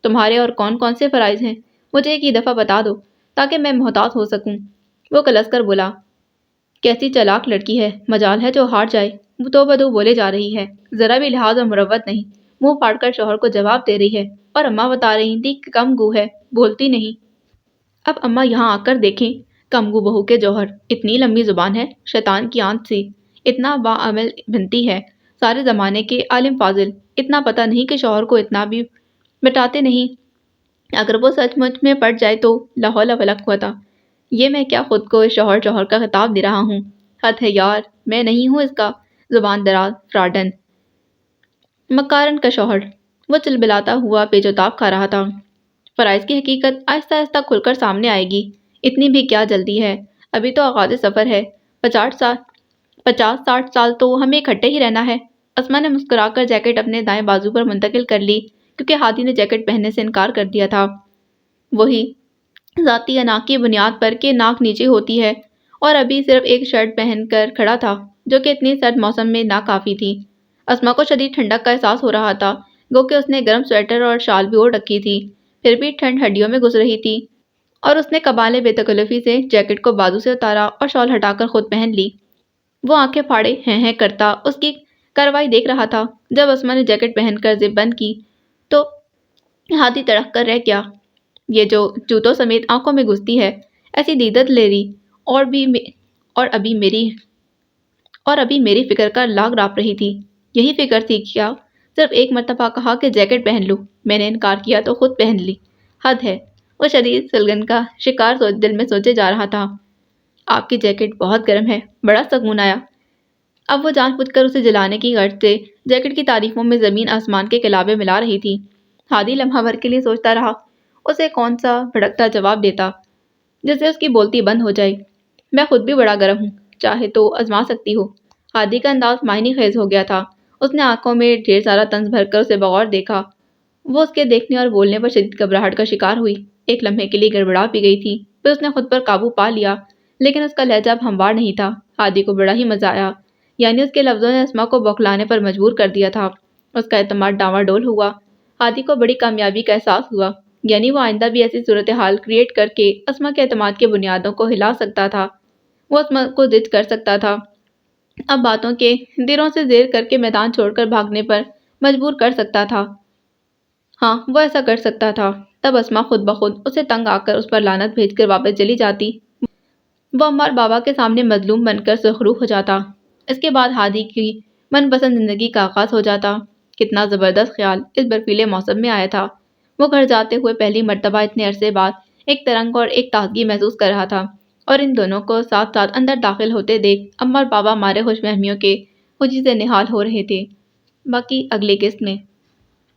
تمہارے اور کون کون سے فرائض ہیں؟ مجھے ایک ہی دفعہ بتا دو تاکہ میں محتاط ہو سکوں۔ وہ کلس کر بولا۔ کیسی چالاک لڑکی ہے، مجال ہے جو ہار جائے۔ وہ تو بدو بولے جا رہی ہے، ذرا بھی لحاظ اور مروت نہیں، منہ پھاڑ کر شوہر کو جواب دے رہی ہے، اور اماں بتا رہی تھی کہ کم گو ہے، بولتی نہیں۔ اب اماں یہاں آ کر دیکھیں، کم گو بہو کے جوہر، اتنی لمبی زبان ہے، شیطان کی آنت سی، اتنا باعمل بنتی ہے، سارے زمانے کے عالم فاضل، اتنا پتہ نہیں کہ شوہر کو اتنا بھی مٹاتے نہیں۔ اگر وہ سچ مچ میں پڑ جائے تو لا حول ولا قوت۔ یہ میں کیا خود کو شوہر کا خطاب دے رہا ہوں؟ حد ہے یار، میں نہیں ہوں اس کا زبان دراز فراڈن مکارن کا شوہر۔ وہ چلبلاتا ہوا پیچوتاب کھا رہا تھا۔ فرائض کی حقیقت آہستہ آہستہ کھل کر سامنے آئے گی، اتنی بھی کیا جلدی ہے، ابھی تو آغاز سفر ہے، 50-60 سال تو ہمیں اکٹھے ہی رہنا ہے۔ اسما نے مسکرا کر جیکٹ اپنے دائیں بازو پر منتقل کر لی، کیونکہ ہادی نے جیکٹ پہننے سے انکار کر دیا تھا۔ وہی ذاتی اناق کی بنیاد پر کہ ناک نیچے ہوتی ہے، اور ابھی صرف ایک شرٹ پہن کر کھڑا تھا، جو کہ اتنی سرد موسم میں ناکافی تھی۔ اسما کو شدید ٹھنڈک کا احساس ہو رہا تھا، گو کہ اس نے گرم سویٹر اور شال بھی اوڑھ رکھی تھی، پھر بھی ٹھنڈ ہڈیوں میں گھس رہی تھی، اور اس نے قبالے بے تکلفی سے جیکٹ کو بازو سے اتارا اور شال ہٹا کر خود پہن لی۔ وہ آنکھیں پھاڑے ہیں کرتا اس کی کارروائی دیکھ رہا تھا۔ جب اسما نے جیکٹ پہن کر زپ بند کی تو ہادی تڑک کر رہ گیا۔ یہ جو جوتوں سمیت آنکھوں میں گھستی ہے، ایسی دیدت لیری، اور ابھی میری فکر کا لاگ رانپ رہی تھی۔ یہی فکر تھی کیا؟ صرف ایک مرتبہ کہا کہ جیکٹ پہن لوں، میں نے انکار کیا تو خود پہن لی، حد ہے۔ وہ شدید سلگن کا شکار دل میں سوچے جا رہا تھا۔ آپ کی جیکٹ بہت گرم ہے، بڑا سکون آیا۔ اب وہ جان بوجھ کر اسے جلانے کی غرض سے جیکٹ کی تعریفوں میں زمین آسمان کے کلابے ملا رہی تھی۔ ہادی لمحہ بھر کے لیے سوچتا رہا، اسے کون سا بھڑکتا جواب دیتا جس سے اس کی بولتی بند ہو جائے۔ میں خود بھی بڑا گرم ہوں، چاہے تو آزما سکتی ہو۔ ہادی کا انداز معنی خیز ہو گیا تھا۔ اس نے آنکھوں میں ڈھیر سارا طنز بھر کر اسے بغور دیکھا۔ وہ اس کے دیکھنے اور بولنے پر شدید گھبراہٹ کا شکار ہوئی۔ ایک لمحے کے لیے گڑبڑا بھی گئی تھی، پھر اس نے خود پر قابو پا لیا، لیکن اس کا لہجہ اب ہموار نہیں تھا۔ ہادی کو بڑا ہی مزہ آیا، یعنی اس کے لفظوں نے اسما کو بوکھلانے پر مجبور کر دیا تھا۔ اس کا اعتماد ڈاواں ڈول ہوا۔ ہادی کو بڑی کامیابی کا احساس ہوا۔ یعنی وہ آئندہ بھی ایسی صورتحال کریٹ کر کے اسما کے اعتماد کے بنیادوں کو ہلا سکتا تھا۔ وہ اسما کو ضد کر سکتا تھا، اب باتوں کے دروں سے زیر کر کے میدان چھوڑ کر بھاگنے پر مجبور کر سکتا تھا۔ ہاں، وہ ایسا کر سکتا تھا۔ تب اسما خود بخود اسے تنگ آ کر اس پر لعنت بھیج کر واپس چلی جاتی۔ وہ عمار بابا کے سامنے مظلوم بن کر سرخرو ہو جاتا۔ اس کے بعد ہادی کی من پسند زندگی کا آغاز ہو جاتا۔ کتنا زبردست خیال اس برفیلے موسم میں آیا تھا۔ وہ گھر جاتے ہوئے پہلی مرتبہ اتنے عرصے بعد ایک ترنگ اور ایک تازگی محسوس کر رہا تھا، اور ان دونوں کو ساتھ ساتھ اندر داخل ہوتے دیکھ عمار بابا مارے خوش فہمیوں کے خوشی سے نہال ہو رہے تھے۔ باقی اگلی قسط میں۔